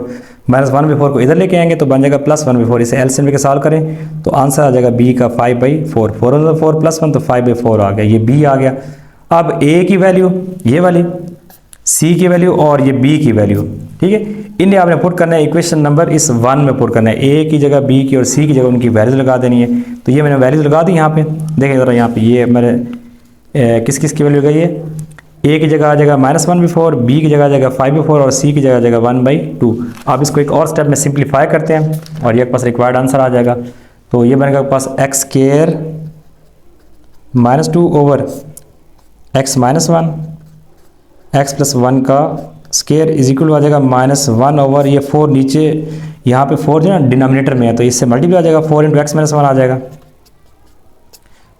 Speaker 1: -1/4 को इधर लेके आएंगे तो बन जाएगा +1/4, इसे एलसीएम लेके सॉल्व करें तो आंसर आ जाएगा बी का 5/4, 4 प्लस 1 तो 5/4 आ गया, ये बी आ गया। अब ए की वैल्यू ये वाली, सी की वैल्यू और ये बी की वैल्यू, ठीक है, इन्हें आपने पुट करना है इक्वेशन नंबर इस 1 में पुट करना है, ए की जगह बी की और सी की जगह उनकी वैल्यूज लगा देनी है। तो ये मैंने वैल्यूज लगा दी यहाँ पे, देखें ज़रा यहाँ पे ये मेरे किस किस की वैल्यू गई है, ए की जगह आ जाएगा -1/4, बी की जगह आ जाएगा 5/4 और सी की जगह आ जाएगा 1/2। आप इसको एक और स्टेप में सिंप्लीफाई करते हैं और ये पास रिक्वायर्ड आंसर आ जाएगा, तो ये बनेगा पास x square -2 over x minus 1 x plus 1 का स्क्वायर इज इक्वल आ जाएगा -1 ओवर ये 4 नीचे, यहाँ पे 4 जो है ना डिनोमिनेटर में है तो इससे मल्टीप्लाई आ जाएगा, 4 इंटू एक्स माइनस 1 आ जाएगा,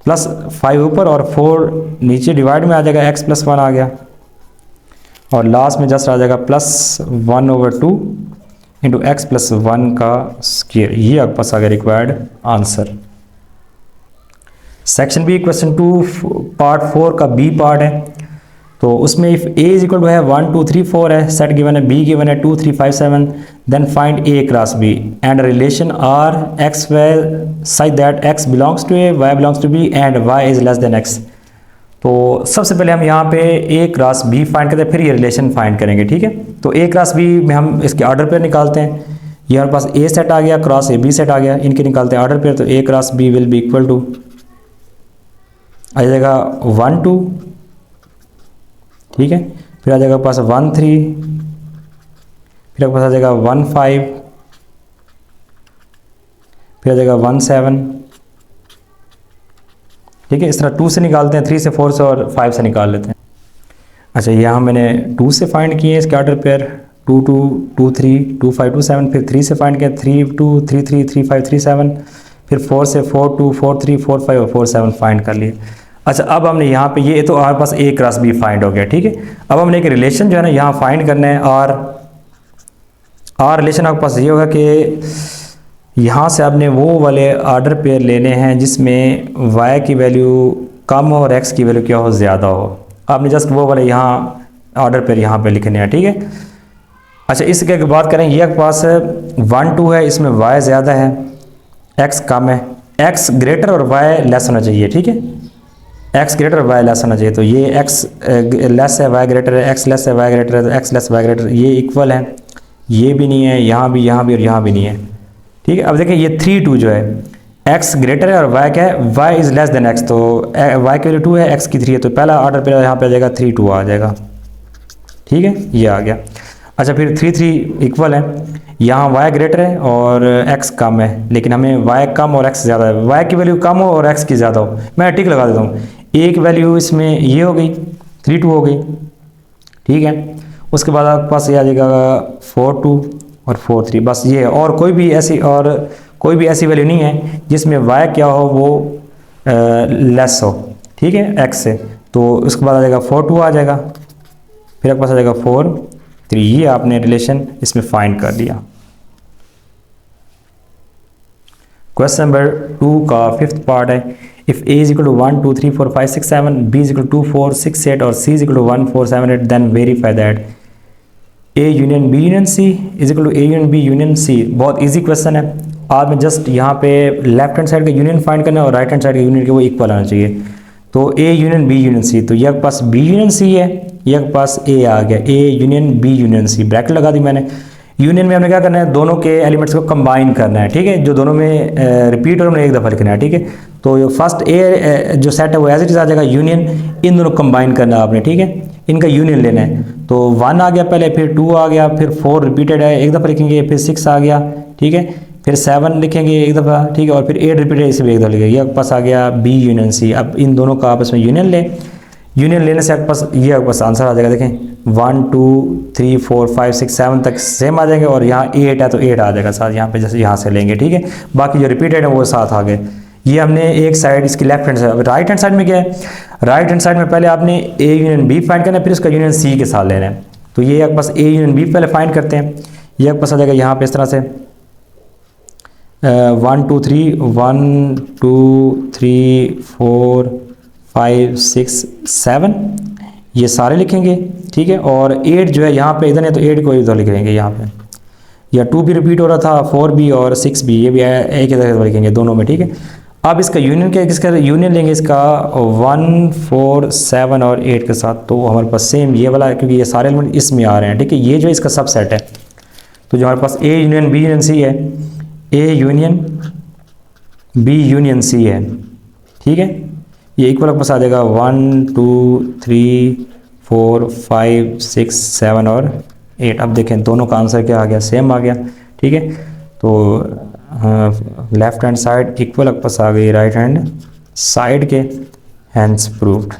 Speaker 1: प्लस 5 ऊपर और 4 नीचे डिवाइड में आ जाएगा, एक्स प्लस 1 आ गया, और लास्ट में जस्ट आ जाएगा +1/2 इंटू एक्स प्लस 1 का स्क्वायर। ये आपके पास आ गया required answer. Section B question 2 part 4 का बी पार्ट है, तो उसमें if a is equal to है 1 2 3 4 है, सेट गिवन है, b गिवन है 2 3 5 7, then find a cross b and relation r x y such that x belongs to a, y belongs to b and y is less than x। तो सबसे पहले हम यहाँ पे a क्रॉस b फाइंड करते हैं, फिर ये रिलेशन फाइंड करेंगे, ठीक है। तो a क्रॉस b में हम इसके ऑर्डर पे निकालते हैं, ये हमारे पास a सेट आ गया, क्रॉस a b सेट आ गया, इनके निकालते हैं ऑर्डर पे, तो a cross b will be equal to आ जाएगा 1 2, ठीक है, फिर आ जाएगा पास 1 3, फिर आपके पास आ जाएगा 1 5, फिर आ जाएगा 1 7, ठीक है। इस तरह 2 से निकालते हैं, 3 से 4 से और 5 से निकाल लेते हैं। अच्छा, यहाँ मैंने 2 से फाइंड किए इसके ऑर्डर पेयर, 2 2 2 3 2 5 2 7, फिर 3 से फाइंड किया 3 2 3 3 3 5 3 7, फिर 4 से 4 2 4 3 4 5 और 4 7 फाइंड कर लिए। अच्छा, अब हमने यहाँ पे ये तो हमारे पास a क्रॉस b फाइंड हो गया, ठीक है। अब हमने एक रिलेशन जो है ना यहाँ फाइंड करना है, और रिलेशन आपके पास ये होगा कि यहाँ से आपने वो वाले ऑर्डर पेयर लेने हैं जिसमें y की वैल्यू कम हो और x की वैल्यू क्या हो, ज़्यादा हो। आपने जस्ट वो वाले यहाँ ऑर्डर पेयर यहाँ पे लिखने हैं, ठीक है। अच्छा, इसके बात करें, ये आपके पास 1 2 है, इसमें y ज़्यादा है, x कम है, x ग्रेटर और y लेस होना चाहिए, ठीक है, x ग्रेटर और y लेस होना चाहिए। तो ये x लेस है, y ग्रेटर है, x लेस है, y ग्रेटर है, तो x लेस y ग्रेटर, ये इक्वल है, ये भी नहीं है, यहाँ भी और यहाँ भी नहीं है, ठीक है। अब देखिए ये 3 2 जो है, x ग्रेटर है और y क्या है, y is less than x, तो y की वैल्यू 2 है, x की 3 है, तो पहला ऑर्डर पे यहाँ पे आ जाएगा 3 2 आ जाएगा, ठीक है, ये आ गया। अच्छा फिर 3 3 इक्वल है, यहाँ y ग्रेटर है और x कम है, लेकिन हमें y कम और x ज़्यादा है, y की वैल्यू कम हो और x की ज़्यादा हो, मैं टिक लगा देता हूँ। एक वैल्यू इसमें ये हो गई 3 2 हो गई, ठीक है। उसके बाद आपके पास ये आ जाएगा 4 2 और 4 3, बस ये है। और कोई भी ऐसी वैल्यू नहीं है जिसमें y क्या हो वो लेस हो, ठीक है, x से। तो उसके बाद आ जाएगा 4 2 आ जाएगा, फिर आपके पास आ जाएगा 4 3, ये आपने रिलेशन इसमें फाइंड कर लिया। क्वेश्चन नंबर 2 का 5th पार्ट है, if a is equal to 1 2 3 4 5 6 7, b is equal to 2 4 6 8 और c is equal to 1 4 7 8, then verify that a union b union c is equal to a union b union c। बहुत easy question है। आज में just यहाँ पे left hand side का union find करना है और राइट हैंड साइड का यूनियन के वो इक्वल आना चाहिए। तो a union b union c, तो यह पास b यूनियन c है, यह पास a आ गया, a union b union c, bracket लगा दी मैंने। यूनियन में हमने क्या करना है, दोनों के एलिमेंट्स को कंबाइन करना है, ठीक है, जो दोनों में रिपीट और हमने एक दफ़ा लिखना है, ठीक है। तो फर्स्ट ए जो सेट है वो एज इट इज आ जाएगा, यूनियन इन दोनों कंबाइन करना है आपने, ठीक है, इनका यूनियन लेना है। तो 1 आ गया पहले, फिर 2 आ गया, फिर 4 रिपीटेड है एक दफ़ा लिखेंगे, फिर 6 आ गया, ठीक है, फिर 7 लिखेंगे एक दफ़ा, ठीक है, और फिर 8 रिपीटेड इसे भी एक दफ़ा लिखेंगे। ये पास आ गया b यूनियन c। अब इन दोनों का आपस में यूनियन ले, यूनियन लेने से आपके पास ये आपके पास आंसर आ जाएगा। देखें 1 2 3 4 5 6 7 तक सेम आ जाएंगे और यहाँ 8 है तो 8 आ जाएगा साथ, यहाँ पे जैसे यहाँ से लेंगे, ठीक है। बाकी जो रिपीटेड है वो साथ आ गए। ये हमने एक साइड इसकी left hand side. Right hand side में क्या है, राइट हैंड साइड में पहले आपने a यूनियन b फाइंड करना है, फिर उसका यूनियन c के साथ लेना है। तो ये आपके पास a यूनियन b पहले फाइंड करते हैं। ये आपके पास आ जाएगा यहाँ पे इस तरह से 1 2 3 1 2 3 4 5 6 7, ये सारे लिखेंगे, ठीक है। और 8 जो है यहाँ पे इधर है तो 8 को इधर लिख देंगे यहाँ पे, या 2 भी रिपीट हो रहा था, 4 भी और 6 भी, ये भी एक इधर लिखेंगे दोनों में, ठीक है। अब इसका यूनियन क्या है, किसका यूनियन लेंगे, इसका 1 4 7 और 8 के साथ। तो हमारे पास सेम ये वाला है क्योंकि ये सारे एलिमेंट इसमें आ रहे हैं, ठीक है। ये जो इसका सबसेट है, तो जो हमारे पास a union b union c है, a union b union c है, ठीक है। ये इक्वल आपके पास आ जाएगा 1 2 3 4 5 6 7 और 8। अब देखें दोनों का आंसर क्या आ गया, सेम आ गया, ठीक है। तो लेफ्ट हैंड साइड इक्वल आपके पास आ गई राइट हैंड साइड के, hence proved.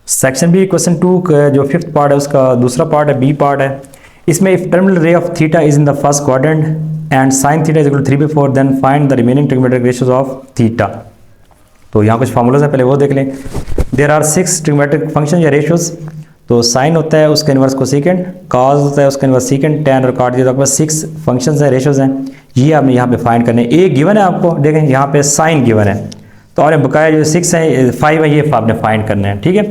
Speaker 1: Section B question 2 का जो 5th पार्ट है उसका दूसरा पार्ट है, बी पार्ट है। इसमें if terminal ray of theta is in the first quadrant and sine theta is equal to 3/4 then find the remaining trigonometric ratios of theta. तो यहाँ कुछ फार्मूलाज है, पहले वो देख लें। देयर आर 6 ट्रिग्नोमेट्रिक फंक्शन या रेशियोज। तो साइन होता है उसका इन्वर्स कोसेकेंट, कॉस होता है उसका इन्वर्स सीकेंट, टैन और कॉट, ये तो आपके पास 6 फंक्शंस हैं, रेशियोज हैं। ये आपने यहाँ पे फाइंड करने, ए गिवन है आपको, देखें यहाँ पे साइन गिवन है, तो आपने बकाया जो 6 है 5 है ये आपने फाइंड करना है, ठीक है।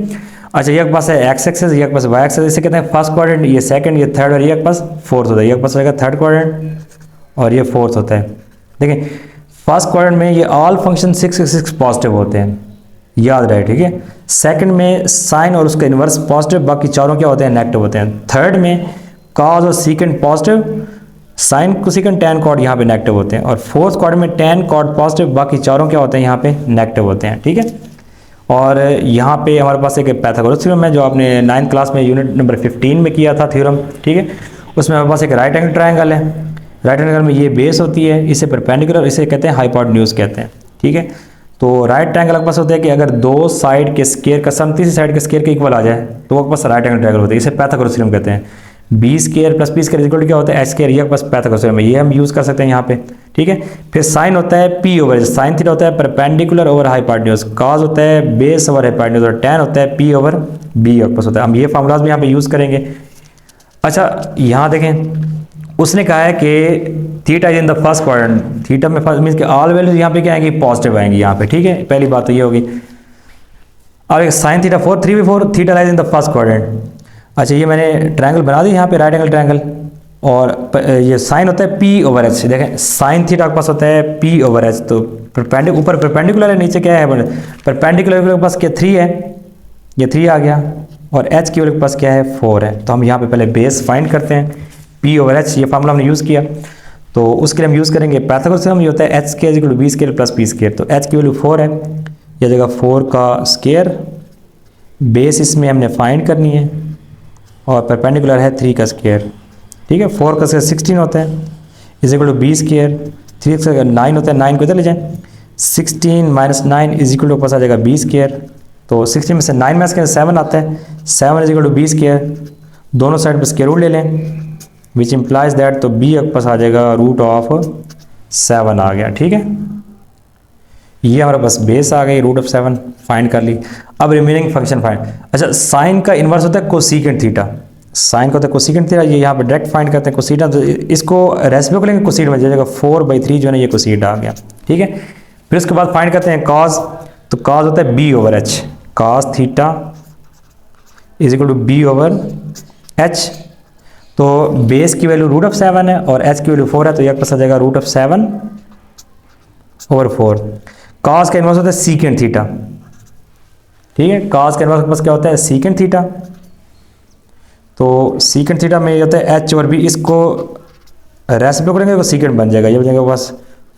Speaker 1: अच्छा, ये पास है एक्स एक्सेस, ये पास वाई एक्सेस, इसे कहते हैं फर्स्ट क्वाड्रेंट, ये सेकंड, ये थर्ड और ये पास फोर्थ होता है। ये पास रहेगा थर्ड क्वाड्रेंट और ये फोर्थ होता है। देखें फर्स्ट क्वाड्रेंट में ये ऑल फंक्शन 6 पॉजिटिव होते हैं, याद रहे, ठीक है। सेकंड में साइन और उसका इन्वर्स पॉजिटिव, बाकी चारों क्या होते हैं, नेगेटिव होते हैं। थर्ड में कॉस और secant positive, sine cosecant tan cot यहाँ पे नेगेटिव होते हैं। और फोर्थ क्वाड्रेंट में टैन कॉट पॉजिटिव, बाकी चारों क्या होते हैं यहाँ पे नेगेटिव होते हैं, ठीक है। और यहाँ पे हमारे पास एक पाइथागोरस थ्योरम है जो आपने 9th क्लास में यूनिट नंबर 15 में किया था थ्योरम, ठीक है। उसमें हमारे पास एक राइट एंगल ट्रायंगल है, राइट एंगल में ये बेस होती है, इसे परपेंडिकुलर, इसे कहते हैं हाइपोटेन्यूज कहते हैं, ठीक है। तो राइट ट्रायंगल आपके पास होता है कि अगर दो साइड के स्क्वायर का सम तीसरी साइड के स्क्वायर के इक्वल आ जाए तो आपके पास राइट एंगल ट्रायंगल होता है, इसे पाइथागोरस थ्योरम कहते हैं। B square plus P square equal क्या होता है, एच स्क्वायर, ये पास पाइथागोरस थ्योरम है, ये हम यूज़ कर सकते हैं यहाँ पे, ठीक है। फिर साइन होता है पी ओवर, साइन थीटा होता है परपेंडिकुलर ओवर हाइपोटेन्यूज, कॉस होता है बेस ओवर हाइपोटेन्यूज और टैन होता है पी ओवर बी आपके पास होता है। हम ये फार्मूलाज भी यहाँ पे यूज़ करेंगे। अच्छा, यहाँ देखें उसने कहा है कि theta is in the first quadrant, theta में फर्स्ट मीन्स कि ऑल वैल्यूज यहाँ पे क्या आएंगी, पॉजिटिव आएंगी यहाँ पे, ठीक है। पहली बात तो ये होगी। और sine theta 4 3/4, theta lies in the first quadrant. अच्छा, ये मैंने ट्रायंगल बना दी यहाँ पे, राइट एंगल ट्रायंगल, और ये साइन होता है पी ओवर एच। देखें साइन थीटा के पास होता है पी ओवर एच, तो ऊपर परपेंडिकुलर है, नीचे क्या है, परपेंडिकुलर के पास क्या 3 है, ये 3 आ गया, और एच की के पास क्या है 4 है। तो हम यहाँ पे पहले बेस फाइंड करते हैं, पी ओवर एच, ये फार्मूला हमने यूज़ किया। तो उसके लिए हम यूज़ करेंगे पाइथागोरस थ्योरम, ये होता है H square equal to B square plus P square. तो एच की वैल्यू 4 है, यह जगह 4 का स्क्वायर बेस इसमें हमने फाइंड करनी है और परपेंडिकुलर है 3 का स्क्वायर, ठीक है। 4 का स्क्वायर 16 होता है, is equal to B square, 3 का स्क्वायर 9 होता है, 9 को इधर ले जाएं, 16 माइनस 9 इज इक्वल टू पास आ जाएगा बी स्क्वायर। तो 16 में से 9 माइनस करें 7 आता है, 7 is equal to B square, दोनों साइड पर स्क्वायर रूट ले लें, विच इम्प्लाइज दैट, तो बी आपके पास आ जाएगा रूट ऑफ 7 आ गया, ठीक है। ये हमारे पास बेस आ गई, रूट ऑफ 7 फाइंड कर ली। अब रिमेनिंग फंक्शन फाइंड, अच्छा साइन का इन्वर्स होता है कोसीकेंट थीटा, साइन का होता है कोसीकेंट थीटा, ये यहाँ पे डायरेक्ट फाइंड करते हैं कोसीटा, तो इसको रेसिपी को लेंगे कोसीट में जाएगा 4/3 जो है ना ये कोसीट आ गया, ठीक है। फिर उसके बाद फाइंड करते हैं कॉस, तो कॉस होता है B over H, cos theta is equal to B over H, तो बेस की वैल्यू रूट ऑफ 7 है और एच की वैल्यू 4 है, तो ये पास आ जाएगा रूट ऑफ 7 ओवर 4। कॉस का इन्वर्स होता है सीकेंट थीटा, ठीक है, कॉस का इन्वर्स के पास क्या होता है सीकेंट थीटा, तो सीकेंट थीटा में ये होता है एच ओवर बी, इसको रेसिप्रोकल करेंगे तो सीकेंट बन जाएगा, ये बन जाएगा बस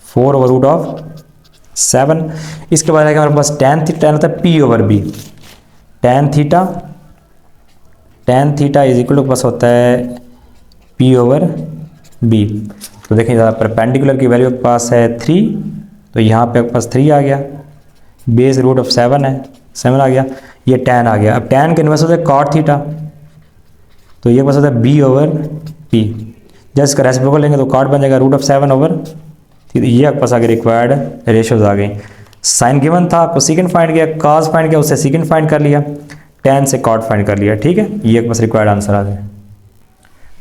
Speaker 1: 4 ओवर रूट ऑफ 7। इसके बाद आएगा हमारे पास टैन थीटा, टैन होता है p over b, tan theta, tan theta is equal to पास होता है पी ओवर बी। तो देखें ज़रा परपेंडिकुलर की वैल्यू के पास है 3, तो यहाँ पे आपके पास 3 आ गया, बेस रूट ऑफ 7 है, 7 आ गया, ये टैन आ गया। अब टैन के इन्वर्स होता है कॉट थीटा, तो ये पास होता है बी ओवर पी, जब इसका रेसिप्रोकल लेंगे तो कॉट बन जाएगा रूट ऑफ 7 ओवर, ये आपके पास आगे रिक्वायर्ड रेशियोज आ गई। साइन गिवन था, कोसेकेंट फाइंड किया, कॉस फाइंड किया, उससे सीकेंट फाइंड कर लिया, टैन से कॉट फाइंड कर लिया, ठीक है, ये आपके पास रिक्वायर्ड आंसर आ गया।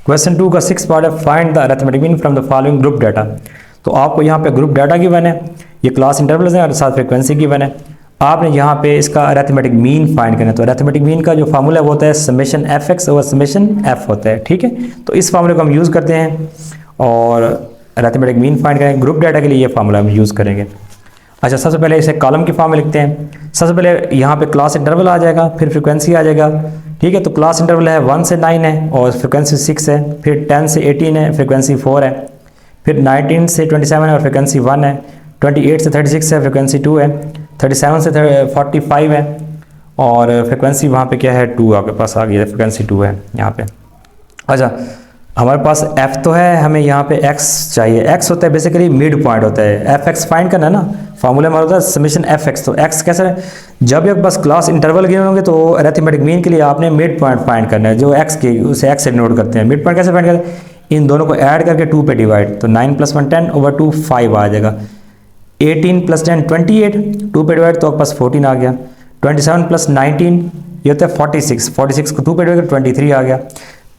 Speaker 1: क्वेश्चन 2 का 6 पार्ट है, find the arithmetic mean from the following group data. तो आपको यहाँ पे ग्रुप डाटा गिवन है, ये क्लास इंटरवल्स हैं और साथ फ्रीक्वेंसी गिवन है, आपने यहाँ पे इसका अरिथमेटिक मीन फाइंड करना है। तो अरिथमेटिक मीन का जो फार्मूला वो होता है summation F x over summation F होता है, ठीक है। तो इस फार्मूले को हम यूज़ करते हैं और अरिथमेटिक मीन फाइंड करेंगे, ग्रुप डाटा के लिए ये फार्मूला हम यूज़ करेंगे। अच्छा, सबसे पहले इसे कॉलम की फॉर्म में लिखते हैं। सबसे पहले यहाँ पे क्लास इंटरवल आ जाएगा, फिर फ्रीक्वेंसी आ जाएगा, ठीक है। तो क्लास इंटरवल है 1 से 9 है और फ्रीक्वेंसी 6 है, फिर 10 से 18 है, फ्रीक्वेंसी 4 है, फिर 19 से 27 है और फ्रीक्वेंसी 1 है, 28 से 36 है, फ्रीक्वेंसी 2 है, 37 से 45 है और फ्रीक्वेंसी वहाँ पे क्या है 2 आपके पास आ गई है, फ्रीक्वेंसी 2 है यहाँ पे। अच्छा, हमारे पास f तो है, हमें यहाँ पे x चाहिए, x होता है बेसिकली मिड पॉइंट होता है, एफ एक्स फाइंड करना है ना, फार्मूला हमारा होता है समेशन एफ एक्स। तो x कैसे है, जब आपके पास क्लास इंटरवल गिवन होंगे तो अरिथमेटिक मीन के लिए आपने मिड पॉइंट फाइंड करना है, जो x के उसे x से नोट करते हैं। मिड पॉइंट कैसे फाइंड करते हैं, इन दोनों को ऐड करके 2 पे डिवाइड, तो 9 + 1 10 ओवर 2 5 आ जाएगा, 18 + 10 28, 2 पे डिवाइड तो आपके पास 14 आ गया, 27 + 19 ये होता है 46, 46 को 2 पे डिवाइड 23 आ गया,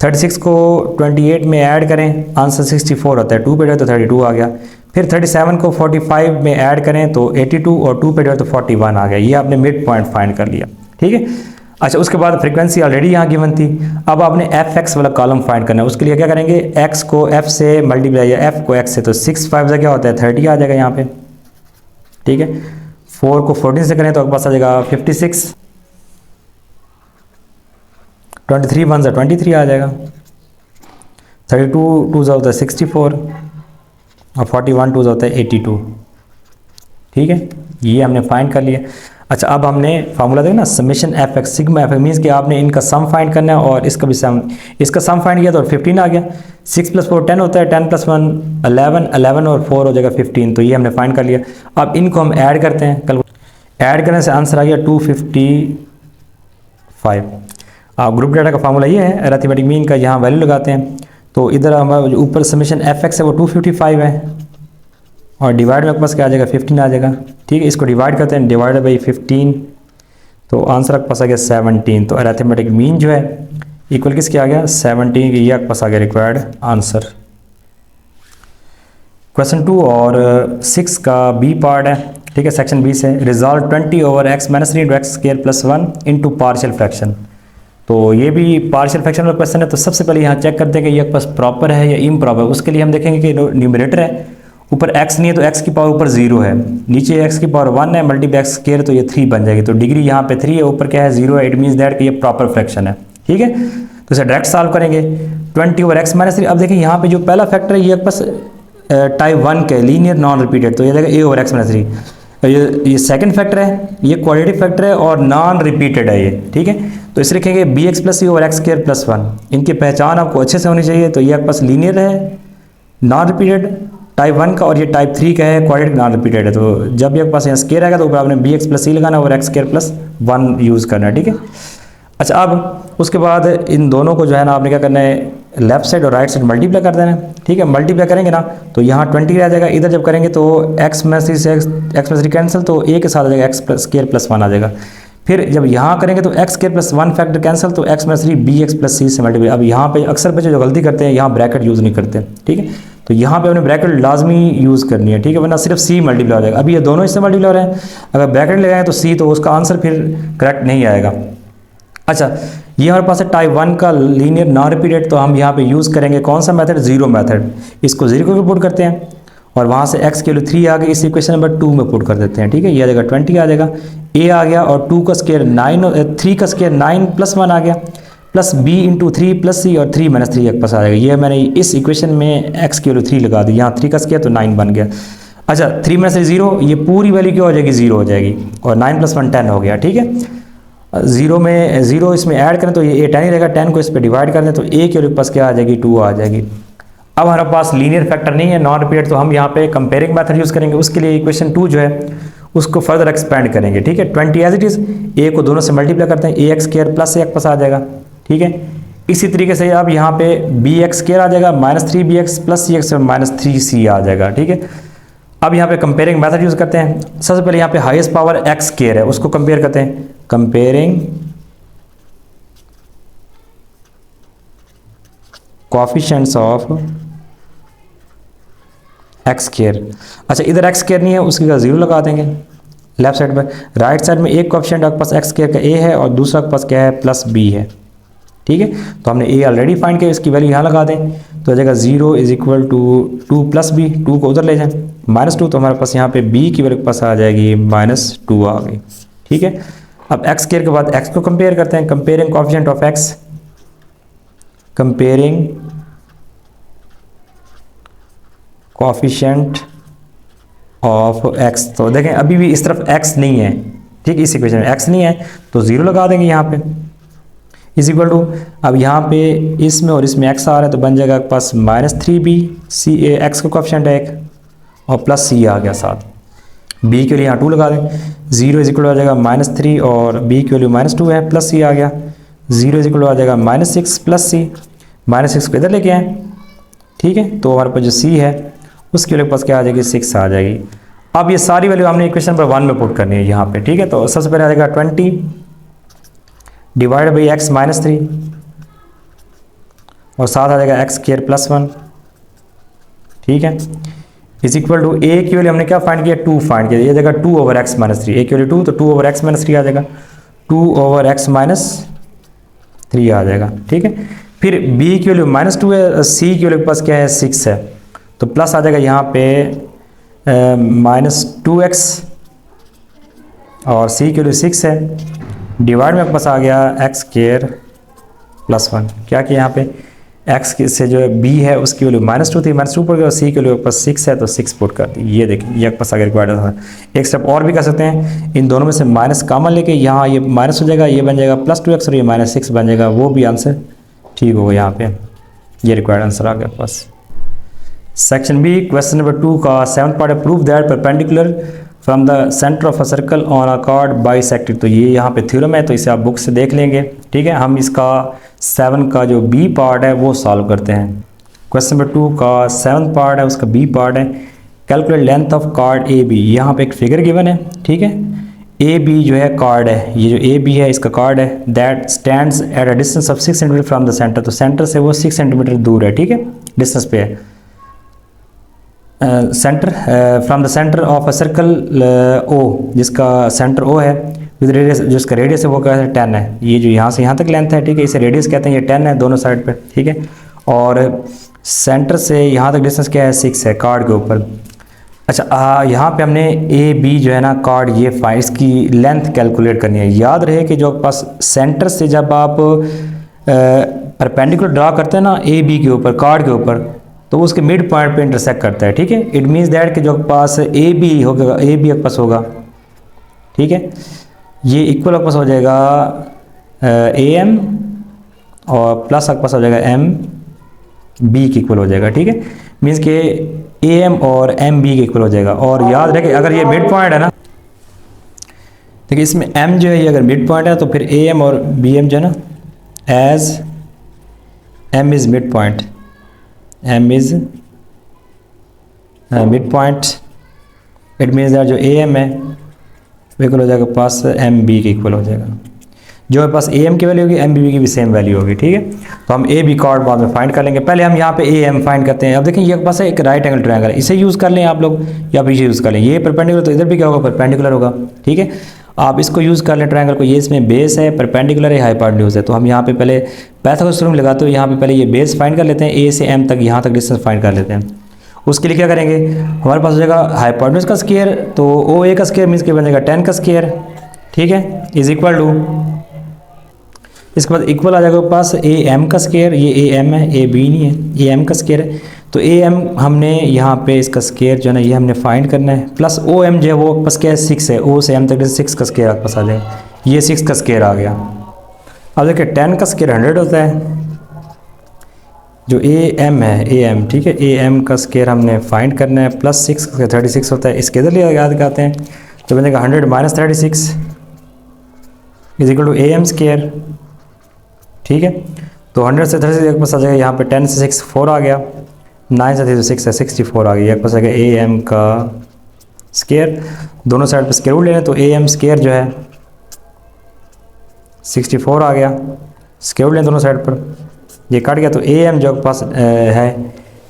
Speaker 1: 36 को 28 में ऐड करें आंसर 64 होता है, 2 पे डिवाइड तो 32 आ गया, फिर 37 को 45 में ऐड करें तो 82 और 2 पे डिवाइड तो 41 आ गया। ये आपने मिड पॉइंट फाइंड कर लिया, ठीक है। अच्छा, उसके बाद फ्रीक्वेंसी ऑलरेडी यहाँ गिवन थी, अब आपने एफ एक्स वाला कॉलम फाइंड करना है। उसके लिए क्या करेंगे, एक्स को एफ से मल्टीप्लाई या एफ को एक्स से, तो 6 5 से क्या होता है 30 आ जाएगा यहाँ पे, ठीक है। 4 को 14 से करें तो आपके पास आ जाएगा 56, 23 1 से 23 आ जाएगा, 32 2 से होता है 64 और 41 2 से होता है 82, ठीक है। ये हमने फाइंड कर लिया। अच्छा, अब हमने फार्मूला देखा ना summation F x sigma F means कि आपने इनका सम फाइंड करना है और इसका भी सम, इसका सम फाइंड किया तो 15 आ गया, 6 + 4 10 होता है, 10 + 1 11, 11 और 4 हो जाएगा 15, तो ये हमने फाइंड कर लिया। अब इनको हम ऐड करते हैं, कल ऐड करने से आंसर आ गया 255। अब ग्रुप डाटा का फार्मूला ये है, अरिथमेटिक मीन का यहाँ वैल्यू लगाते हैं, तो इधर हमारा जो ऊपर समेशन एफ एक्स है वो 255 है और डिवाइड में आपके पास क्या आ जाएगा 15 आ जाएगा, ठीक है। इसको डिवाइड करते हैं, डिवाइड बाई 15, तो आंसर आपके पास आ गया 17। तो अरिथमेटिक मीन जो है इक्वल किसके आ गया 17 की, ये आपके पास आ गया रिक्वायर्ड आंसर। क्वेश्चन 2 और 6 का बी पार्ट है, ठीक है, सेक्शन बी से, resolve 20 over x - 3 × x² + 1 into partial fraction. तो ये भी पार्शियल फ्रैक्शन वाला क्वेश्चन है। तो सबसे पहले यहाँ चेक करते हैं कि ये आपके पास प्रॉपर है या इम्प्रॉपर। उसके लिए हम देखेंगे कि न्यूमरेटर है, ऊपर x नहीं है तो x की पावर ऊपर 0 है, नीचे x की पावर 1 है, मल्टीप्लाई x² तो ये 3 बन जाएगी। तो डिग्री यहाँ पे 3 है, ऊपर क्या है 0 है, इट मीन्स दैट कि ये प्रॉपर फ्रैक्शन है, ठीक है। तो इसे डायरेक्ट सॉल्व करेंगे 20 ओवर x - 3। अब देखिए यहाँ पे जो पहला फैक्टर है ये आपके पास टाइप 1 के लीनियर नॉन रिपीटेड, तो ये देगा a ओवर x - 3। ये सेकंड फैक्टर है, ये क्वाड्रेटिक फैक्टर है और नॉन रिपीटेड है ये, ठीक है। तो इसे लिखेंगे बी एक्स प्लस सी ओवर एक्स स्क्वायर प्लस 1। इनकी पहचान आपको अच्छे से होनी चाहिए। तो ये आपके पास लीनियर है, नॉन रिपीटेड टाइप 1 का, और ये टाइप 3 का है, क्वाड्रेटिक नॉन रिपीटेड है। तो जब भी आपके पास यहाँ स्क्वायर आएगा तो ऊपर आपने बी एक्स प्लस सी लगाना और एक्स स्क्वायर प्लस 1 यूज़ करना है, ठीक है। अच्छा, अब उसके बाद इन दोनों को जो है ना आपने क्या करना है, लेफ्ट साइड और राइट साइड मल्टीप्लाई कर देना है, ठीक है। मल्टीप्लाई करेंगे ना तो यहाँ 20 रह जाएगा, इधर जब करेंगे तो एक्स में से एक्स में से कैंसिल, तो ए के साथ आ जाएगा एक्स स्क्वायर प्लस 1 आ जाएगा। फिर जब यहाँ करेंगे तो x square plus 1 factor cancel, तो एक्स में 3 बी एक्स प्लस सी से मल्टीप्लाई। अब यहाँ पे अक्सर बच्चे जो गलती करते हैं यहाँ ब्रैकेट यूज़ नहीं करते, ठीक है। तो यहाँ पे अपने ब्रैकेट लाजमी यूज़ करनी है, ठीक है, वरना सिर्फ सी मल्टीप्लाई हो जाएगा। अभी ये दोनों इससे मल्टीप्लाई हो रहे हैं, अगर ब्रैकेट लगाएं तो सी, तो उसका आंसर फिर करेक्ट नहीं आएगा। अच्छा, ये हमारे पास है टाइप 1 का लीनियर नॉन रिपीटेड। तो हम यहाँ पे यूज़ करेंगे कौन सा मेथड, जीरो मेथड। इसको जीरो को पुट करते हैं और वहाँ से x की वैल्यू 3 आ गई, इस इक्वेशन नंबर 2 में पुट कर देते हैं, ठीक है। ये आ जाएगा 20 आ जाएगा, a आ गया, और 2 का स्क्वायर 9, 3 का स्क्वायर 9 प्लस 1 आ गया, प्लस b इंटू 3 प्लस सी, और 3 माइनस 3 एक पास आ जाएगा। ये मैंने इस इक्वेशन में x की वैल्यू 3 लगा दी, यहाँ 3 का स्क्वायर तो 9 बन गया। अच्छा, 3 माइनस 3 0, ये पूरी वैल्यू क्या हो जाएगी, 0 हो जाएगी, और 9 प्लस 1 10 हो गया, ठीक है। 0 में 0 इसमें ऐड करें तो ये 10 ही रहेगा, 10 को इस पर डिवाइड कर दें तो a के पास क्या आ जाएगी, 2 आ जाएगी। अब हमारे पास लीनियर फैक्टर नहीं है, नॉन रिपीटेड, तो हम यहाँ पे कंपेयरिंग मेथड यूज़ करेंगे। उसके लिए इक्वेशन 2 जो है उसको फर्दर एक्सपेंड करेंगे, ठीक है। 20 एज इट इज़, a को दोनों से मल्टीप्लाई करते हैं, ए एक्स स्क्वायर प्लस एक पास आ जाएगा, ठीक है। इसी तरीके से अब यहाँ पे बी एक्स स्क्वायर आ जाएगा, माइनस 3 बी एक्स प्लस सी एक्स और माइनस 3 सी आ जाएगा, ठीक है। अब यहाँ पे कंपेयरिंग मेथड यूज़ करते हैं। सबसे पहले यहाँ पे हाईएस्ट पावर एक्स स्क्वायर है, उसको कंपेयर करते हैं, comparing coefficients of x square. अच्छा, इधर एक्स स्क्वायर नहीं है, उसकी जगह 0 लगा देंगे लेफ्ट साइड पर। राइट साइड में एक कोएफिशिएंट आपके पास एक्स स्क्वायर का a है और दूसरा आपके पास क्या है, प्लस b है, ठीक है। तो हमने a ऑलरेडी फाइंड किया, इसकी वैल्यू यहाँ लगा दें, तो आ जाएगा 0 is equal to 2 plus b, 2 को उधर ले जाएं, -2, तो हमारे पास यहाँ पे b की वैल्यू के पास आ जाएगी -2 आ गई, ठीक है। अब एक्स स्क्वायर के बाद x को कंपेयर करते हैं, comparing coefficient of x, comparing coefficient of x। तो देखें अभी भी इस तरफ x नहीं है, ठीक, इस इक्वेशन में x नहीं है, तो 0 लगा देंगे यहाँ पे, इज इक्वल टू, अब यहाँ पे इसमें और इसमें x आ रहा है तो बन जाएगा पास -3b, सी x का कोएफिशिएंट है एक, और प्लस c आ गया साथ, b के लिए यहाँ 2 लगा दें, 0 इज इक्वल हो जाएगा -3 और b की वैल्यू -2 है, प्लस c आ गया, 0 इज इक्वल आ जाएगा -6 प्लस c, -6 को इधर लेके आए, ठीक है। तो हमारे पास जो c है उसके लिए पास क्या आ जाएगी, 6 आ जाएगी। अब ये सारी वैल्यू हमने इक्वेशन नंबर 1 में पुट करनी है यहाँ पे, ठीक है। तो सबसे पहले आ जाएगा 20 डिवाइड बाई एक्स -3 और साथ आ जाएगा एक्स स्क्वायर प्लस 1, ठीक है, इज इक्वल टू a की वैल्यू हमने क्या फाइंड किया, 2 फाइंड किया, ये जाएगा 2 ओवर एक्स -3, a की वैल्यू 2, तो 2 ओवर एक्स -3 आ जाएगा, 2 ओवर एक्स -3 आ जाएगा, ठीक है। फिर b की वैल्यू -2 है, c की वैल्यू के पास क्या है, 6 है, तो प्लस आ जाएगा यहाँ पे -2x और c की वैल्यू 6 है, डिवाइड में पास आ गया एक्स स्क्वायर प्लस 1। क्या किया यहाँ पे, x से जो b है उसकी वैल्यू -2 थी, -2 पड़ गया, और c की वैल्यू पास 6 है तो 6 पुट कर दी। ये देखिए ये पास आगे रिक्वायर्ड था। एक स्टेप और भी कर सकते हैं, इन दोनों में से माइनस कॉमन लेके यहाँ ये माइनस हो जाएगा, ये बन जाएगा +2x और ये -6 बन जाएगा, वो भी आंसर ठीक होगा यहाँ पे, ये रिक्वायर्ड आंसर आ गया पास। सेक्शन बी क्वेश्चन नंबर 2 का 7th पार्ट है, prove that perpendicular from the centre of a circle on a card bisected. तो ये यहाँ पे थ्योरम है, तो इसे आप बुक से देख लेंगे, ठीक है। हम इसका 7 का जो बी पार्ट है वो सॉल्व करते हैं। क्वेश्चन नंबर 2 का 7th पार्ट है, उसका बी पार्ट है, calculate length of chord A B. यहाँ पे एक फिगर गिवन है, ठीक है। ए बी जो है कार्ड है, ये जो ए बी है इसका कार्ड है, that stands at a distance of 6 centimetre from the centre. तो सेंटर से वो 6 सेंटीमीटर दूर है, ठीक है, डिस्टेंस पे है। Centre from the centre of a circle O, जिसका सेंटर ओ है, विद रेडियस, जो इसका रेडियस है वो क्या है, 10 है। ये जो यहाँ से यहाँ तक लेंथ है, ठीक है, इसे रेडियस कहते हैं, ये 10 है दोनों साइड पे, ठीक है। और सेंटर से यहाँ तक डिस्टेंस क्या है, 6 है कार्ड के ऊपर। अच्छा, यहाँ पे हमने ए बी जो है ना कार्ड, ये फाइल इसकी लेंथ कैलकुलेट करनी है। याद रहे कि जो पास सेंटर से जब आप परपेंडिकुलर ड्रा करते हैं ना ए बी के ऊपर, कार्ड के ऊपर, तो उसके मिड पॉइंट पे इंटरसेक्ट करता है, ठीक है। इट मीन्स दैट कि जो पास ए बी होगा, ए बी आपके पास होगा, ठीक है, ये इक्वल आपके पास हो जाएगा ए एम और प्लस आपके पास हो जाएगा एम बी के इक्वल हो जाएगा, ठीक है। मीन्स के ए एम और एम बी के इक्वल हो जाएगा। और याद रखें अगर ये मिड पॉइंट है ना, देखिए इसमें m जो है ये अगर मिड पॉइंट है तो फिर ए एम और बी एम जो है ना, as m is mid point, m is mid point, it means that जो ए एम है वो इक्वल हो जाएगा पास एम बी के इक्वल हो जाएगा। जो हमारे पास ए एम की वैल्यू होगी एम बी की भी सेम वैल्यू होगी, ठीक है। तो हम ए बी कॉर्ड बाद में फाइंड कर लेंगे, पहले हम यहाँ पे ए एम फाइंड करते हैं। अब देखें ये पास है एक राइट एंगल ट्रायंगल है, इसे यूज़ कर लें आप लोग या फिर इसे यूज़ कर लें। ये परपेंडिकुलर तो इधर भी क्या होगा, परपेंडिकुलर होगा, ठीक है। आप इसको यूज़ कर लें ट्रायंगल को, ये इसमें बेस है, परपेंडिकुलर है, हाइपोटेन्यूज है। तो हम यहाँ पे पहले पाइथागोरस थ्योरम लगाते हुए यहाँ पे पहले ये बेस फाइंड कर लेते हैं, ए से एम तक यहाँ तक डिस्टेंस फाइंड कर लेते हैं। उसके लिए क्या करेंगे, हमारे पास हो जाएगा हाइपोटेन्यूज का स्क्वायर, तो ओ ए का स्क्वायर मीन्स के बन जाएगा 10 का स्क्वायर, ठीक है, इज इक्वल टू, इसके बाद इक्वल आ जाएगा पास ए एम का स्क्वायर, ये ए एम है, ए बी नहीं है, ए एम का स्क्वायर है। तो ए एम हमने यहाँ पे इसका स्क्वायर जो है ना ये हमने फाइंड करना है, प्लस ओ एम जो है वो पास क्या है 6 है, ओ से एम तक 6 का स्क्वायर आपके पास आ जाएगा, ये 6 का स्क्वायर आ गया। अब देखिए 10 का स्क्वायर 100 होता है, जो ए एम है, ए एम, ठीक है, ए एम का स्क्वायर हमने फाइंड करना है, प्लस 6 का 36 होता है। इसके इधर लिए याद करते हैं तो बनेगा 100 minus 36 is equal to A M square, ठीक है। तो 100 से 36 एक पास आ जाएगा, यहाँ पे 10 से 6 4 आ गया, 9 से 6 है 64 आ गया, एक पास आ गया ए एम का स्क्वायर। दोनों साइड पे स्क्वायर रूट ले लें तो ए एम स्क्वायर जो है 64 आ गया, स्क्वायर रूट लें दोनों साइड पर, ये कट गया। तो ए एम जो पास है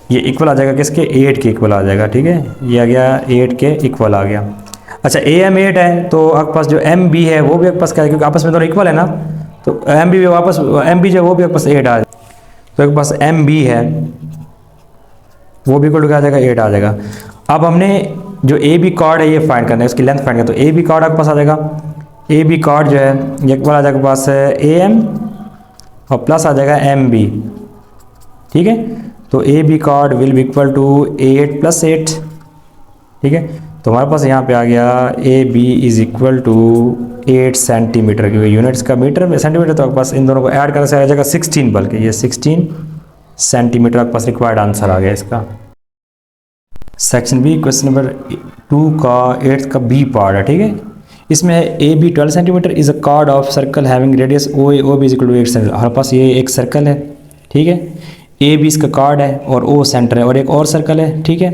Speaker 1: ये इक्वल आ जाएगा किसके, 8 के इक्वल आ जाएगा, ठीक है, ये आ गया 8 के इक्वल आ गया। अच्छा ए एम 8 है तो आपके पास जो एम बी है वो भी आपके पास क्या है, क्योंकि आपस में दोनों इक्वल है ना, तो एम बी वापस एम बी जो है वो भी आपके पास 8 आ जाएगा। तो एक पास एम बी है वो भी इक्वल क्या आ जाएगा, 8 आ जाएगा। अब हमने जो ए बी कॉर्ड है ये फाइंड करना है, उसकी लेंथ फाइंड करना है। तो ए बी कॉर्ड आपके पास आ जाएगा, ए बी कॉर्ड जो है ये इक्वल आ जाएगा पास ए एम और प्लस आ जाएगा एम बी, ठीक है। तो A B chord will be equal to 8 + 8, ठीक है। तो हमारे पास यहाँ पे आ गया A B is equal to 8 centimetre, क्योंकि यूनिट्स का मीटर में सेंटीमीटर, तो आपके पास इन दोनों को ऐड करने से आ जाएगा 16, बल्कि ये 16 सेंटीमीटर आपके पास रिक्वायर्ड आंसर आ गया इसका। सेक्शन बी क्वेश्चन नंबर 2 का 8th का बी पार्ट है, ठीक है। इसमें है A B 12 centimetre is a chord of circle having radius O A O B is equal to 8 centimetre. हमारे पास ये एक सर्कल है, ठीक है, ए बी इसका कॉर्ड है और ओ सेंटर है, और एक और सर्कल है, ठीक है,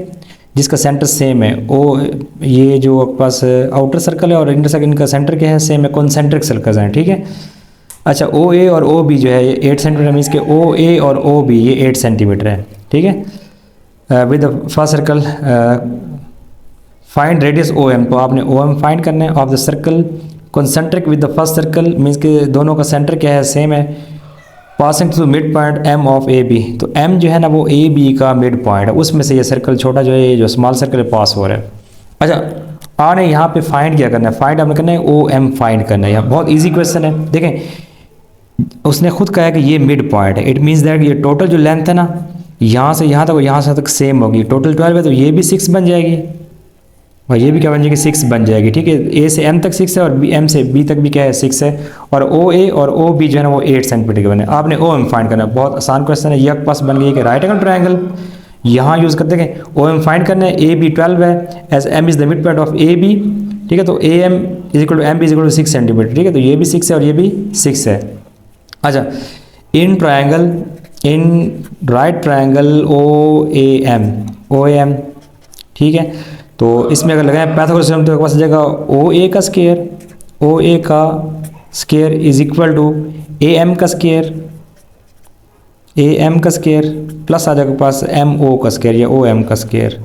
Speaker 1: जिसका सेंटर सेम है। ओ ये जो आपके पास आउटर सर्कल है और इंटर सर्कल, इनका सेंटर क्या है, सेम है, कॉन्सेंट्रिक सर्कल्स हैं, ठीक है। अच्छा ओ ए और ओ बी जो है ये 8 सेंटीमीटर, मीन्स के ओ ए और ओ बी ये 8 सेंटीमीटर है, ठीक है। With the first circle find radius O M, तो आपने ओ एम फाइंड करना है of the circle concentric with the first circle, means के दोनों का सेंटर क्या है, सेम है, passing to mid point M of A B. तो एम जो है ना वो ए बी का मिड पॉइंट है, उसमें से ये सर्कल छोटा जो है, जो स्मॉल सर्कल है पास हो रहा है। अच्छा आपने यहाँ पे फाइंड क्या करना है, फाइंड आपने करना है ओ एम फाइंड करना है। बहुत ईजी क्वेश्चन है, देखें उसने खुद कहा है कि ये मिड पॉइंट है, इट मीन्स दैट ये टोटल जो लेंथ है ना यहाँ से यहाँ तक और यहाँ से तक सेम होगी, टोटल 12 है, तो ये भी 6 बन जाएगी और ये भी क्या बन जाएगी, 6 बन जाएगी, ठीक है। ए से एम तक 6 है और बी एम से बी तक भी क्या है, 6 है, और ओ ए और ओ बी जो है ना वो 8 सेंटीमीटर के बने। आपने ओ एम फाइंड करना है, बहुत आसान क्वेश्चन है। ये आपके पास बन गई कि राइट एंगल ट्रायंगल, यहाँ यूज़ करते हैं ओ एम फाइंड करना है, ए बी 12 है, as M is the mid point of A B, ठीक है। तो A M is equal to M B is equal to 6 centimetre, ठीक है। तो ये भी 6 है और ये भी 6 है। अच्छा in triangle, in right triangle O A M, ठीक है। तो इसमें अगर लगाएं पाइथागोरस थ्योरम तो पास आ जाएगा ओ ए का स्क्वायर, ओ ए का square is equal to A M का स्क्वायर, ए एम का स्क्वायर प्लस आ जाएगा पास एम ओ का स्क्वायर या ओ एम का स्क्वायर,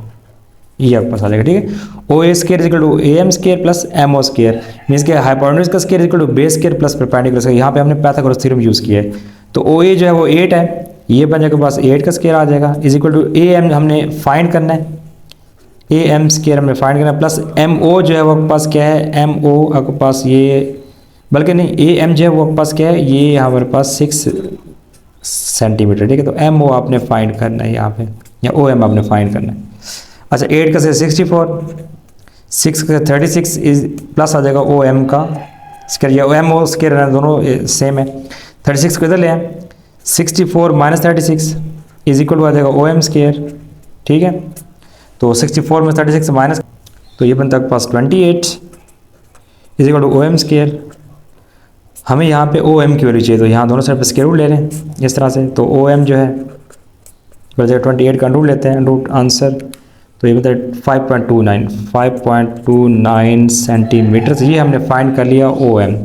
Speaker 1: ये आपके पास आ जाएगा, ठीक है। O A square is equal to A M square plus M O square, means के हाइपोटेन्यूज का square is equal to base square plus perpendicular square. यहाँ पे हमने पाइथागोरस थ्योरम यूज़ किया है। तो ओ ए जो है वो 8 है, ये बन जाएगा पास 8 का स्क्वायर आ जाएगा, is equal to A M हमने फाइंड करना है, ए एम स्क्वायर हमने फाइंड करना है, प्लस एम ओ जो है वो आपके पास क्या है, एम ओ आपके पास ये, बल्कि नहीं ए एम जो है वो आपके पास क्या है, ये हमारे पास 6 सेंटीमीटर, ठीक है। तो एम ओ आपने फाइंड करना है यहाँ पे, या ओ एम आपने फाइंड करना है। अच्छा 8 का से 64, 6 का 36 इज प्लस आ जाएगा ओ एम का स्केयर, या ओ एम ओ स्केयर दोनों सेम है। 36 को इधर ले आए, 64 माइनस 36 इज इक्वल टू आ जाएगा ओ एम स्केयर, ठीक है। तो 64 में 36 माइनस, तो ये बनता है पास 28 is equal to O M square. हमें यहाँ पे ओ एम की वैल्यू चाहिए, तो यहाँ दोनों साइड पर स्केयर रूट ले लें इस तरह से। तो ओ एम जो है बस 28 का रूट लेते हैं, रूट आंसर, तो ये बताए 5.29 सेंटीमीटर। ये हमने फाइंड कर लिया O M.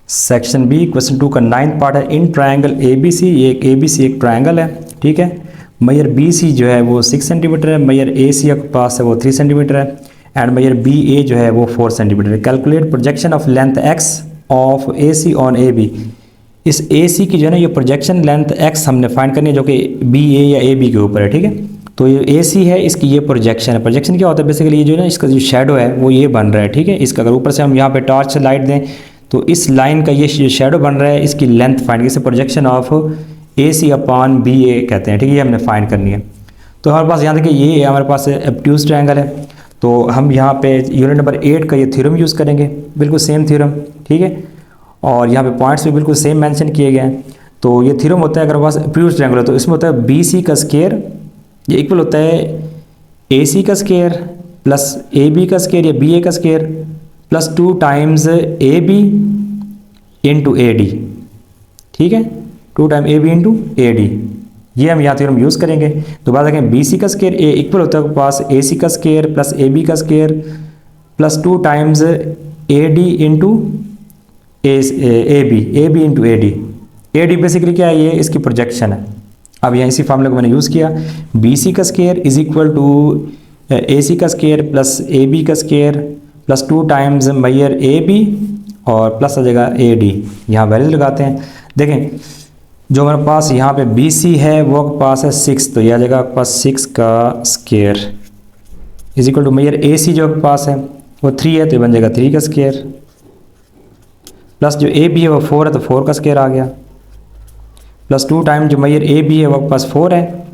Speaker 1: Section B question 2 का 9th पार्ट है। In triangle A B C, ये एक ए बी सी एक ट्रायंगल है, ठीक है। मेजर बी सी जो है वो 6 सेंटीमीटर है, मेजर ए सी के पास है वो 3 सेंटीमीटर है, एंड मेजर बी ए जो है वो 4 सेंटीमीटर है। Calculate projection of length X of A C on A B. इस ए सी की जो है ना ये प्रोजेक्शन लेंथ एक्स हमने फाइंड करनी है, जो कि बी ए या ए बी के ऊपर है, ठीक है। तो ये ए सी है, इसकी ये प्रोजेक्शन है। प्रोजेक्शन क्या होता है बेसिकली, ये जो है ना इसका जो शेडो है वो ये बन रहा है, ठीक है। इसका अगर ऊपर से हम यहाँ पे टॉर्च से लाइट दें तो इस लाइन का ये शेडो बन रहा है, इसकी लेंथ फाइंड, इसे projection of A C upon B A कहते हैं, ठीक है। ये हमने फाइंड करनी है। तो हमारे पास यहाँ देखिए ये हमारे पास एब्ट्यूज ट्रायंगल है, तो हम यहाँ पे यूनिट नंबर 8 का ये थ्योरम यूज़ करेंगे, बिल्कुल सेम थ्योरम, ठीक है। और यहाँ पे पॉइंट्स भी बिल्कुल सेम मेंशन किए गए हैं। तो ये थ्योरम होता है, अगर हमारे पास एब्ट्यूज ट्रायंगल है तो इसमें होता है बी सी का स्केयर ये इक्वल होता है ए सी का स्केयर प्लस ए बी का स्केयर या बी ए का square plus 2 times A B into A D, ठीक है। 2 time A B into A D, ये हम यहाँ थ्योरम यूज़ करेंगे। दोबारा देखें बी सी का स्केयर ए इक्वल होता है पास ए सी का स्केयर प्लस ए बी का square plus 2 times A D into A B into A D basically क्या है, ये इसकी प्रोजेक्शन है। अब यहाँ इसी फार्मूले को मैंने यूज़ किया, बी सी का square is equal to A C का स्केयर प्लस ए बी का स्केयर प्लस 2 टाइम्स मैयर ए बी और प्लस आ जाएगा ए डी। यहाँ वैल्यू लगाते हैं, देखें जो हमारे पास यहाँ पे बी सी है वो आपके पास है 6, तो यह आ जाएगा आपके पास 6 का स्केयर इज इक्वल टू मैयर ए सी जो आपके पास है वो 3 है, तो ये बन जाएगा 3 का स्केयर प्लस जो ए बी है वो 4 है, तो 4 का स्केयर आ गया प्लस 2 टाइम जो मैयर ए बी है वो आपके पास 4 है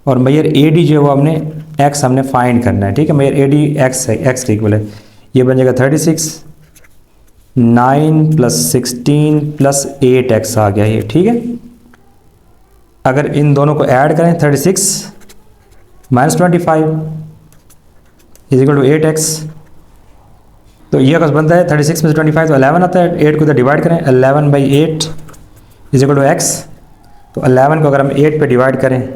Speaker 1: और मैयर ए डी जो है वो हमने एक्स हमने फाइंड करना है, ठीक है। मैयर ए डी एक्स है, एक्स के इक्वल है, ये बन जाएगा 36, 9 प्लस 16 प्लस 8 एक्स आ गया ये, ठीक है। अगर इन दोनों को ऐड करें 36 minus 25 is equal to 8 X, तो ये अगर बनता है 36 में से 25 तो 11 आता है। 8 को इधर डिवाइड करें, 11/8 इज इक्वल टू एक्स, तो 11 को अगर हम 8 पे डिवाइड करें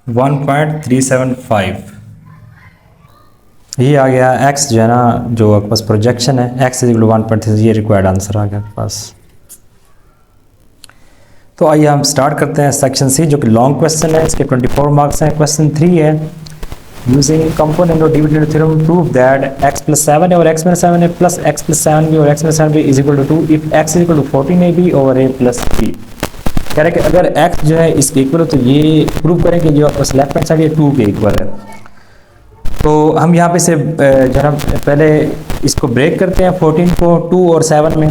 Speaker 1: 1.375, ये आ गया x जो है ना जो आपके पास प्रोजेक्शन है x इज इक्वल टू 1.3, ये रिक्वायर्ड आंसर आ गया आपके पास। तो आइए हम स्टार्ट करते हैं सेक्शन सी जो कि लॉन्ग क्वेश्चन है, इसके 24 मार्क्स हैं। क्वेश्चन 3 है, यूजिंग कंपोनेंट और dividend theorem prove that x + 7 है और x - 7 है प्लस x + 7b और x - 7b is equal to 2 if x is equal to 14ab over a + b। कह रहे हैं कि अगर x जो है इसके इक्वल हो तो ये प्रूव करें कि जो आपको लेफ्ट हैंड साइड ये 2 के इक्वल है। तो हम यहाँ पे से जरा पहले इसको ब्रेक करते हैं 14 को 2 और 7 में,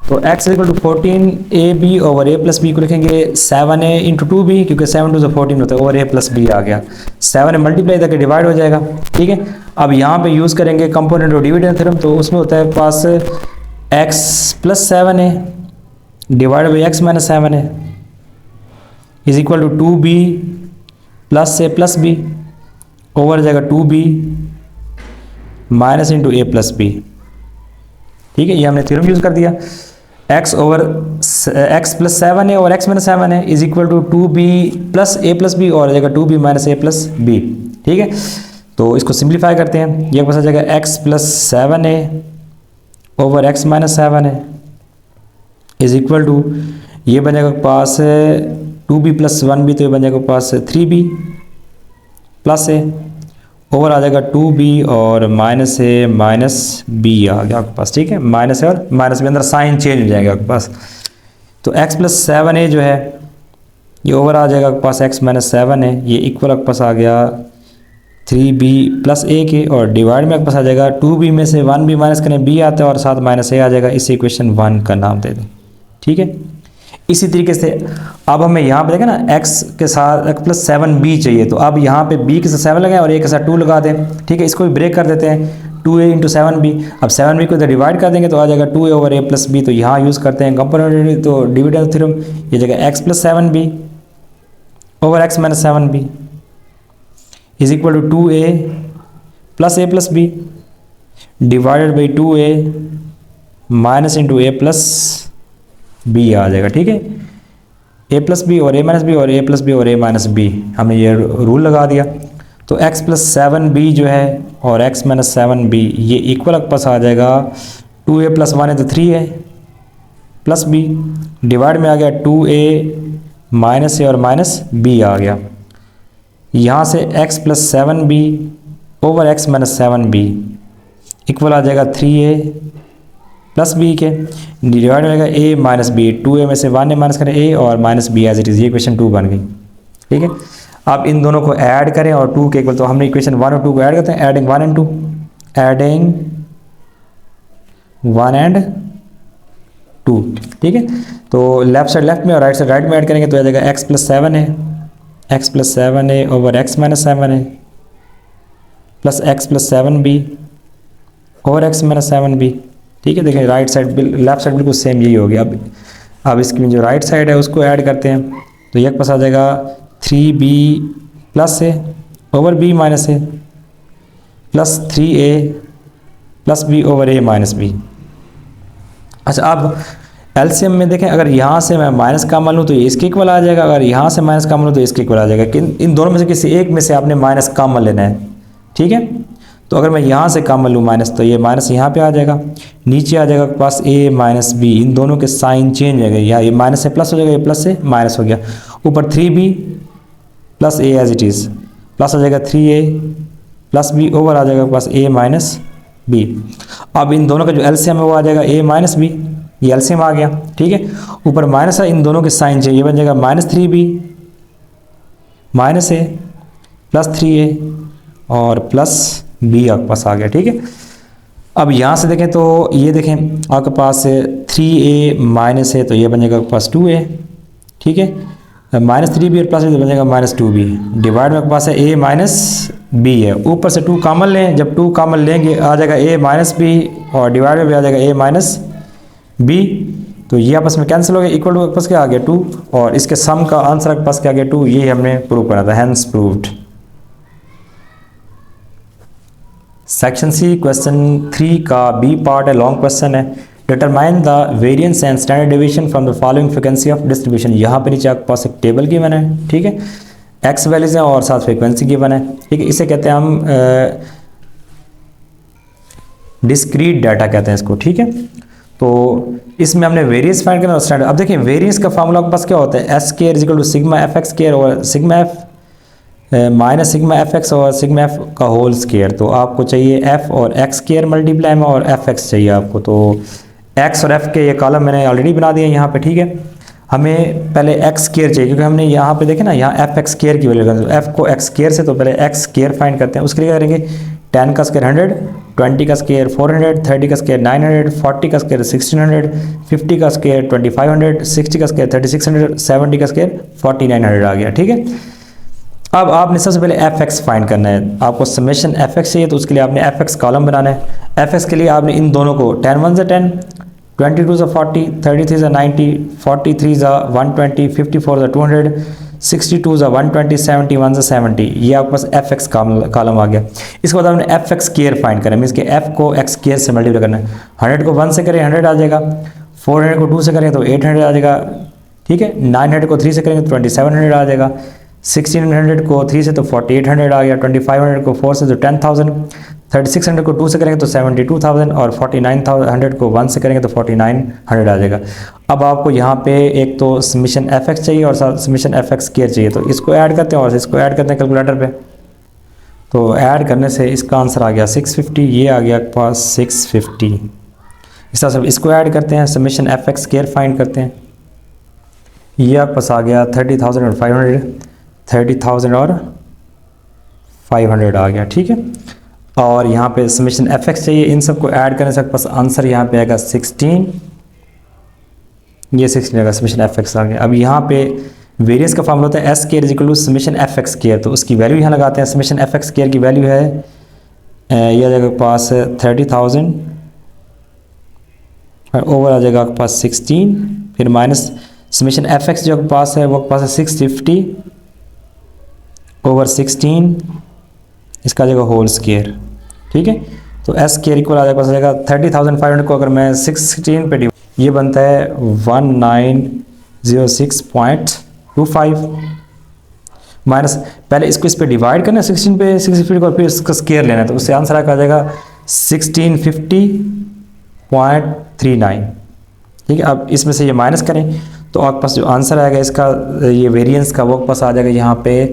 Speaker 1: तो x equal to 14ab over a + b को लिखेंगे 7a इंटू 2b, क्योंकि 7 2 14 होता है ओवर a + b आ गया, 7 मल्टीप्लाई करके डिवाइड हो जाएगा, ठीक है। अब यहाँ पे यूज़ करेंगे कंपोनेंट और डिविडेंड थ्योरम, तो उसमें होता है पास x + 7a divide by x - 7a is equal to 2b plus a plus b over जाएगा 2b minus into a + b, ठीक है। ये हमने थ्योरम यूज़ कर दिया, x ओवर x + 7a और x - 7a is equal to 2b plus a + b और जाएगा 2b माइनस a + b, ठीक है। तो इसको सिंप्लीफाई करते हैं, ये पास आ जाएगा x + 7a over x - 7a is equal to ये बनेगा पास 2b + 1b, तो ये बन जाएगा पास 3b प्लस a ओवर आ जाएगा 2b और माइनस a माइनस b आ गया आपके पास, ठीक है। माइनस a और माइनस b अंदर साइन चेंज हो जाएगा आपके पास। तो x + 7a जो है ये ओवर आ जाएगा आपके पास x - 7a, ये इक्वल आपके पास आ गया 3b + a के और डिवाइड में आपके पास आ जाएगा 2b में से 1b माइनस करें b आता है और साथ माइनस a आ जाएगा, इस इक्वेशन 1 का नाम दे दें, ठीक है। इसी तरीके से अब हमें यहाँ पे देखें ना x के साथ x प्लस 7b चाहिए, तो अब यहाँ पे b के साथ 7 लगाएं और a के साथ 2 लगा दें, ठीक है। इसको भी ब्रेक कर देते हैं, 2a इंटू 7b। अब 7b को इधर डिवाइड कर देंगे तो आ जाएगा 2a over a plus b। तो यहाँ यूज़ करते हैं कंपोनेंट, तो डिविडेंड थ्योरम, ये जगह x plus 7b over x minus 7b is equal to 2a plus a plus b divided by 2a minus into a plus b आ जाएगा, ठीक है। a प्लस बी और a माइनस बी और a plus B और a minus B, हमने ये rule लगा दिया। तो x प्लस 7b जो है और x माइनस 7b ये इक्वल आपस आ जाएगा 2a प्लस 1 है तो 3a प्लस b डिवाइड में आ गया 2a माइनस a और माइनस b आ गया। यहाँ से x plus 7b over x minus 7b equal आ जाएगा 3a प्लस बी के डिवाइड होगा a माइनस बी, 2a में से 1a माइनस करें a और minus b as it is, ये इक्वेशन 2 बन गई, ठीक है। अब इन दोनों को ऐड करें और 2 के इक्वल, तो हमने इक्वेशन 1 और 2 को ऐड करते हैं, एडिंग 1 एंड 2, एडिंग 1 एंड 2, ठीक है। तो लेफ्ट साइड लेफ्ट में और राइट साइड राइट में ऐड करेंगे तो आ जाएगा x plus 7a, x plus 7a over x minus 7a plus x plus 7b over x minus 7b, ठीक है। देखिए राइट साइड लेफ्ट साइड बिल्कुल सेम यही हो गया। अब इसकी जो राइट साइड है उसको ऐड करते हैं तो ये पास आ जाएगा 3b plus a over b minus a plus 3a plus b over a minus b। अच्छा अब एलसीएम में देखें, अगर यहाँ से मैं माइनस कॉमन लूँ तो ये इसके इक्वल आ जाएगा, अगर यहाँ से माइनस कॉमन लूँ तो इसके इक्वल आ जाएगा। कि इन दोनों में से किसी एक में से आपने माइनस कॉमन लेना है, ठीक है। तो अगर मैं यहाँ से कॉमन लूँ माइनस तो ये माइनस यहाँ पे आ जाएगा, नीचे आ जाएगा पास a माइनस बी, इन दोनों के साइन चेंज हो गए, या ये माइनस से प्लस हो जाएगा, ये प्लस से माइनस हो गया, ऊपर 3b plus a as it is plus आ जाएगा 3a प्लस b ओवर आ जाएगा पास a माइनस b। अब इन दोनों का जो एलसीएम है वो आ जाएगा a माइनस b, ये एलसीएम आ गया, ठीक है। ऊपर माइनस है, इन दोनों के साइन चाहिए, ये बन जाएगा minus 3b minus a plus 3a और प्लस b आपके पास आ गया, ठीक है। अब यहाँ से देखें तो ये देखें आपके पास 3a माइनस है तो ये बन जाएगा आपके पास 2a, ठीक है। माइनस 3b और प्लस b तो बन जाएगा माइनस 2b डिवाइड में आपके पास है a माइनस b है, ऊपर से 2 कॉमन लें, जब 2 कॉमन लेंगे आ जाएगा a माइनस b और डिवाइड में भी आ जाएगा a माइनस b। तो ये आपस में कैंसिल हो गया, इक्वल टू आपके पास क्या आ गया 2 और इसके सम का आंसर आपके पास क्या आ गया 2, ये हमने प्रूव करा था, hence proved. Section C question 3 का बी पार्ट है, लॉन्ग क्वेश्चन है। Determine the variance and standard deviation from the following frequency of distribution. यहाँ पे नीचे आपके पास एक टेबल गिवन है, ठीक है, एक्स वैल्यूज हैं और साथ फ्रीक्वेंसी गिवन है, ठीक है। इसे कहते हैं हम डिस्क्रीट डाटा कहते हैं इसको, ठीक है। तो इसमें हमने वेरिएंस फाइंड करना और स्टैंडर्ड। अब देखिए वेरिएंस का फार्मूला आपके पास क्या होता है, S square is equal to sigma f x square और sigma f minus sigma f x और सिग्मा एफ का होल स्क्वायर। तो आपको चाहिए एफ और एक्स स्क्वायर मल्टीप्लाई में और एफ एक्स चाहिए आपको। तो एक्स और एफ के ये कॉलम मैंने ऑलरेडी बना दिया यहाँ पे, ठीक है। हमें पहले एक्स स्क्वायर चाहिए क्योंकि हमने यहाँ पे देखे ना, यहाँ एफ एक्स स्क्वायर की वैल्यू करते हैं, एफ को एक्स स्क्वायर से, तो पहले एक्स स्क्वायर फाइंड करते हैं। उसके लिए करेंगे 10 का स्क्वायर 100, 20 का स्क्वायर 400, 30 का स्क्वायर 900, 40 का स्क्वायर 1600, 50 का स्क्वायर 2500, 60 का स्क्वायर 3600, 70 का स्क्वायर 4900 आ गया, ठीक है। अब आपने सबसे पहले एफ एक्स फाइंड करना है, आपको समेशन एफ एक्स चाहिए, तो उसके लिए आपने एफ एक्स कॉलम बनाना है। एफ एक्स के लिए आपने इन दोनों को 10 1 से 10, 22 से 40, 33 से 90, 43 से 120, 54 से 200, 62 से 120, 71 से 70, ये आपके पास एफ एक्स कॉलम आ गया। इसके बाद आपने एफ एक्स स्क्वायर फाइंड करना है, मीन्स कि एफ को एक्स स्क्वायर से मल्टीप्लाई करना है। 100 को 1 से करें 100 आ जाएगा, 400 को 2 से करें तो 800 आ जाएगा, ठीक है। 900 को 3 से करेंगे तो 2700 आ जाएगा, 1600 को 3 से तो 4800 आ गया, 2500 को 4 से तो 10,000, 3600 को 2 से करेंगे तो 72,000 और 4900 को 1 से करेंगे तो 4900 आ जाएगा। अब आपको यहाँ पे एक तो समेशन एफ एक्स चाहिए और साथ समेशन एफ एक्स स्क्वायर चाहिए, तो इसको ऐड करते हैं और इसको ऐड करते हैं कैलकुलेटर पे। तो ऐड करने से इसका आंसर आ गया 650, ये आ गया आपके पास 650। इस तरह से इसको ऐड करते हैं, summation F x square find करते हैं, ये आपके पास आ गया 30,000 और 500, 30,000 और 500 आ गया, ठीक है। और यहाँ पे समेशन एफ एक्स चाहिए, इन सबको ऐड करने से पास आंसर यहाँ पे आएगा 16, ये 16 का समेशन एफ एक्स आ गया। अब यहाँ पे वेरियंस का फॉर्मूला होता है S square is equal to summation F X square, तो उसकी वैल्यू यहाँ लगाते हैं। समेशन एफ एक्स केयर की वैल्यू है ये आ जाएगा आपके पास 30,000 ओवर आ जाएगा आपके पास 16, फिर माइनस समेशन एफ एक्स जो आपके पास है वो आपके पास है 650 ओवर 16, इसका आ जाएगा होल स्केयर। ठीक है, तो एस केयर इक्वल आ जाएगा 30,500 को अगर मैं 16 पे ये बनता है 1906.25 माइनस, पहले इसको इस पे डिवाइड करना है 16 पे 650 को, फिर इसका स्केयर लेना है, तो उससे आंसर आ जाएगा 1650.39। ठीक है, अब इसमें से ये माइनस करें तो आपके पास जो आंसर आएगा इसका ये वेरिएंस का वो आपके पास आ जाएगा यहाँ पे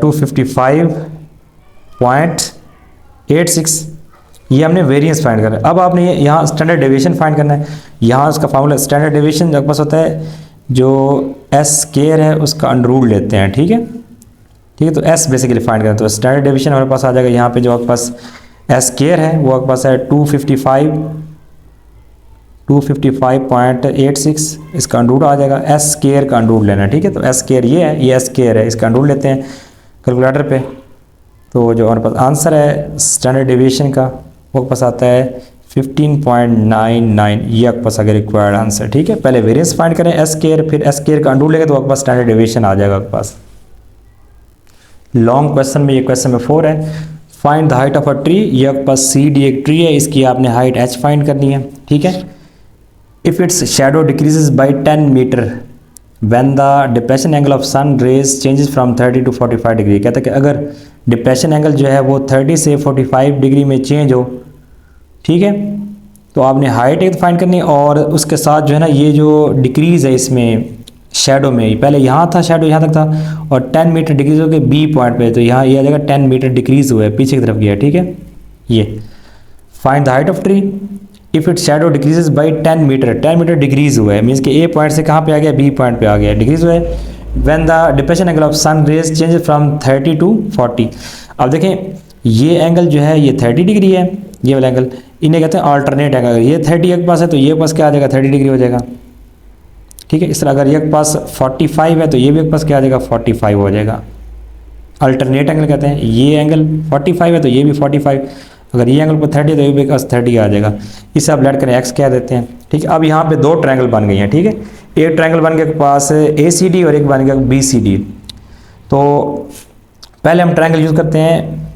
Speaker 1: 255.86। ये हमने वेरिएंस फाइंड करना है। अब आपने यहाँ स्टैंडर्ड डेविएशन फाइंड करना है। यहाँ उसका फार्मूला स्टैंडर्ड डेविएशन आपके पास होता है जो एस स्केयर है उसका अंडर लेते हैं। ठीक है, तो एस बेसिकली फाइंड करना है, तो स्टैंडर्ड डेविएशन हमारे पास आ जाएगा यहाँ पे जो आपके पास एस स्केयर है वो आपके पास है 255.86, इसका अंडर आ जाएगा। एस स्केयर का अंडर लेना है। ठीक है, तो एस स्केयर ये है, ये एस स्केयर है, इसका अंडर लेते हैं कैलकुलेटर पे, तो जो हमारे पास आंसर है स्टैंडर्ड डेविएशन का वो पास आता है 15.99, ये आपके पास अगर रिक्वायर्ड आंसर। ठीक है, पहले वेरिएंस फाइंड करें एस केयर, फिर एस केयर का अंडर लेंगे तो आपके पास स्टैंडर्ड डेविएशन आ जाएगा आपके पास। लॉन्ग क्वेश्चन में ये क्वेश्चन में 4 है, find the height of a tree. ये आपके पास सी डी एक ट्री है, इसकी आपने हाइट एच फाइंड करनी है। ठीक है, if its shadow decreases by 10 metre when the depression angle of sun rays changes from 30 to 45 degree. कहता है कि अगर डिप्रेशन एंगल जो है वो 30 से 45 डिग्री में चेंज हो, ठीक है, तो आपने हाइट एक फाइंड करनी है और उसके साथ जो है ना ये जो डिक्रीज़ है इसमें शेडो में, पहले यहाँ था शेडो यहाँ तक था और 10 मीटर डिक्रीज हो गया बी पॉइंट पे, तो यहाँ ये आ जाएगा 10 मीटर डिक्रीज हुआ है, पीछे की तरफ गया। ठीक है, ये find the height of tree if it shadow decreases by 10 metre decrease हुआ है, मीन्स कि ए पॉइंट से कहाँ पे आ गया, बी पॉइंट पे आ गया, डिक्रीज हुआ है। When the depression angle of sun rays change from 30 to 40। अब देखें ये एंगल जो है ये 30 डिग्री है, ये वाला एंगल इन्हें कहते हैं अल्टरनेट एंगल। अगर ये 30 के पास है तो ये पास क्या आ जाएगा 30 डिग्री हो जाएगा। ठीक है, इस तरह अगर ये के पास 45 है तो ये भी के पास क्या आ जाएगा 45 हो जाएगा। अल्टरनेट एंगल कहते हैं, ये एंगल 45 है तो ये भी 45, अगर ये एंगल पर 30 है तो ये भी पास 30 आ जाएगा। इसे आप लेट करें एक्स क्या देते हैं। ठीक है, अब यहाँ पे दो ट्रायंगल बन गई हैं। ठीक है, एक ट्रायंगल बन गया के पास ACD और एक बन गया BCD। तो पहले हम ट्रायंगल यूज़ करते हैं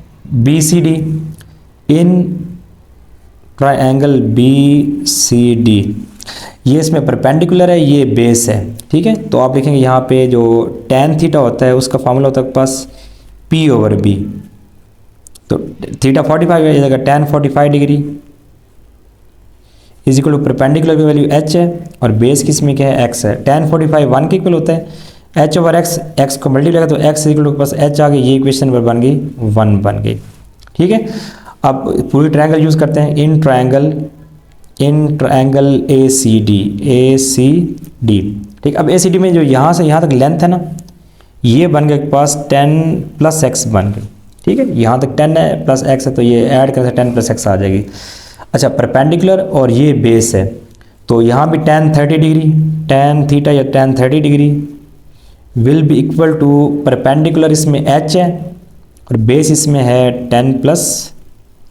Speaker 1: BCD। इन ट्रायंगल BCD ये इसमें परपेंडिकुलर है, ये बेस है। ठीक है, तो आप देखेंगे यहाँ पे जो tan थीटा होता है उसका फॉर्मूला होता है पास P/B। तो थीटा 45 है, जगह tan 45 degree is equal to perpendicular की वैल्यू h है और बेस किस में क्या है x है। tan 45 1 के इक्वल होता है, h ओवर x को मल्टीप्लाई करें तो x इक्वल टू बस h आ गई, ये इक्वेशन पर बन गई 1 बन गई। ठीक है, अब पूरी ट्रायंगल यूज़ करते हैं इन ट्रायंगल ACD। ठीक, अब ACD में जो यहाँ से यहाँ तक लेंथ है ना ये बन गया के पास 10 + x बन गई। ठीक है, यहाँ तक 10 है प्लस x है तो ये ऐड करने से 10 + x आ जाएगी। अच्छा, परपेंडिकुलर और ये बेस है तो यहाँ भी tan 30 डिग्री, tan थीटा या tan 30 degree will be equal to perpendicular इसमें h है और बेस इसमें है 10 +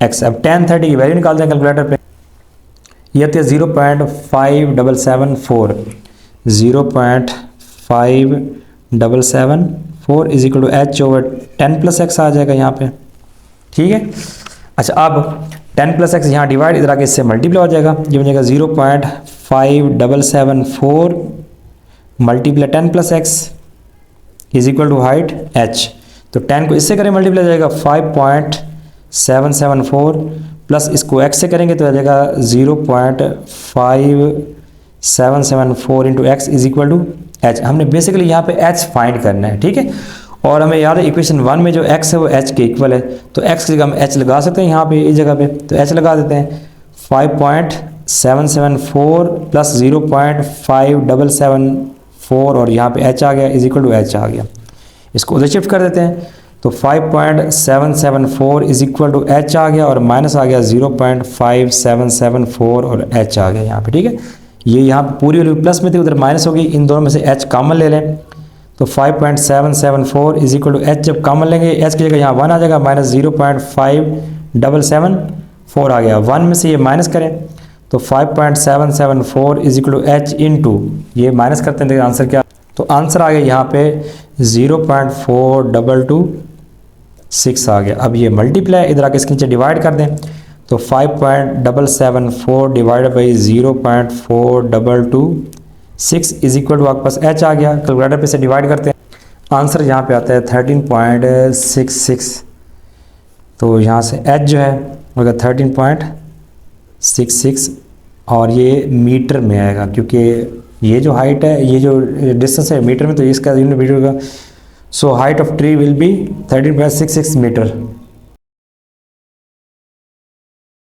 Speaker 1: x। अब tan 30 की वैल्यू निकालते हैं कैलकुलेटर पे, ये आती है 0.5774, 0.5774 is equal to h over 10 + x आ जाएगा यहाँ पे। ठीक है, अच्छा अब 10 + x यहाँ डिवाइड इधर आके इससे मल्टीप्लाई हो जाएगा, ये बन जाएगा 0.5774 multiply 10 + x is equal to height h। तो 10 को इससे करें मल्टीप्लाई जाएगा 5.774 प्लस इसको x से करेंगे तो आ जाएगा 0.5774 into x is equal to h। हमने बेसिकली यहाँ पे h फाइंड करना है। ठीक है, और हमें याद है इक्वेशन 1 में जो x है वो h के इक्वल है, तो x की जगह हम h लगा सकते हैं यहाँ पे इस जगह पे, तो h लगा देते हैं 5.774 प्लस 0.5774 और यहाँ पे h आ गया इज इक्वल टू h आ गया। इसको उधर शिफ्ट कर देते हैं तो 5.774 इज इक्वल टू h आ गया और माइनस आ गया 0.5774 और h आ गया यहाँ पे। ठीक है, ये यहाँ पे पूरी वैल्यू प्लस में थी, उधर माइनस होगी, इन दोनों में से h कॉमन ले लें तो 5.774 इज इक्वल टू h जब कॉमन लेंगे h की जगह यहाँ 1 आ जाएगा, माइनस 0.5774 आ गया, 1 में से ये माइनस करें तो 5.774 is equal to h into ये माइनस करते हैं, देखिए आंसर क्या, तो आंसर आ गया यहाँ पे 0.4226 आ गया। अब ये मल्टीप्लाई इधर आके इसके नीचे डिवाइड कर दें तो 5.774 divide by 0.4226 is equal to आपके पास h आ गया। कैलकुलेटर पे से डिवाइड करते हैं, आंसर यहाँ पे आता है 13.66, तो यहाँ से h जो है होगा 13.66 और ये मीटर में आएगा, क्योंकि ये जो हाइट है, ये जो डिस्टेंस है मीटर में, तो इसका यूनिट मीटर होगा। So height of tree will be 13.66 metre.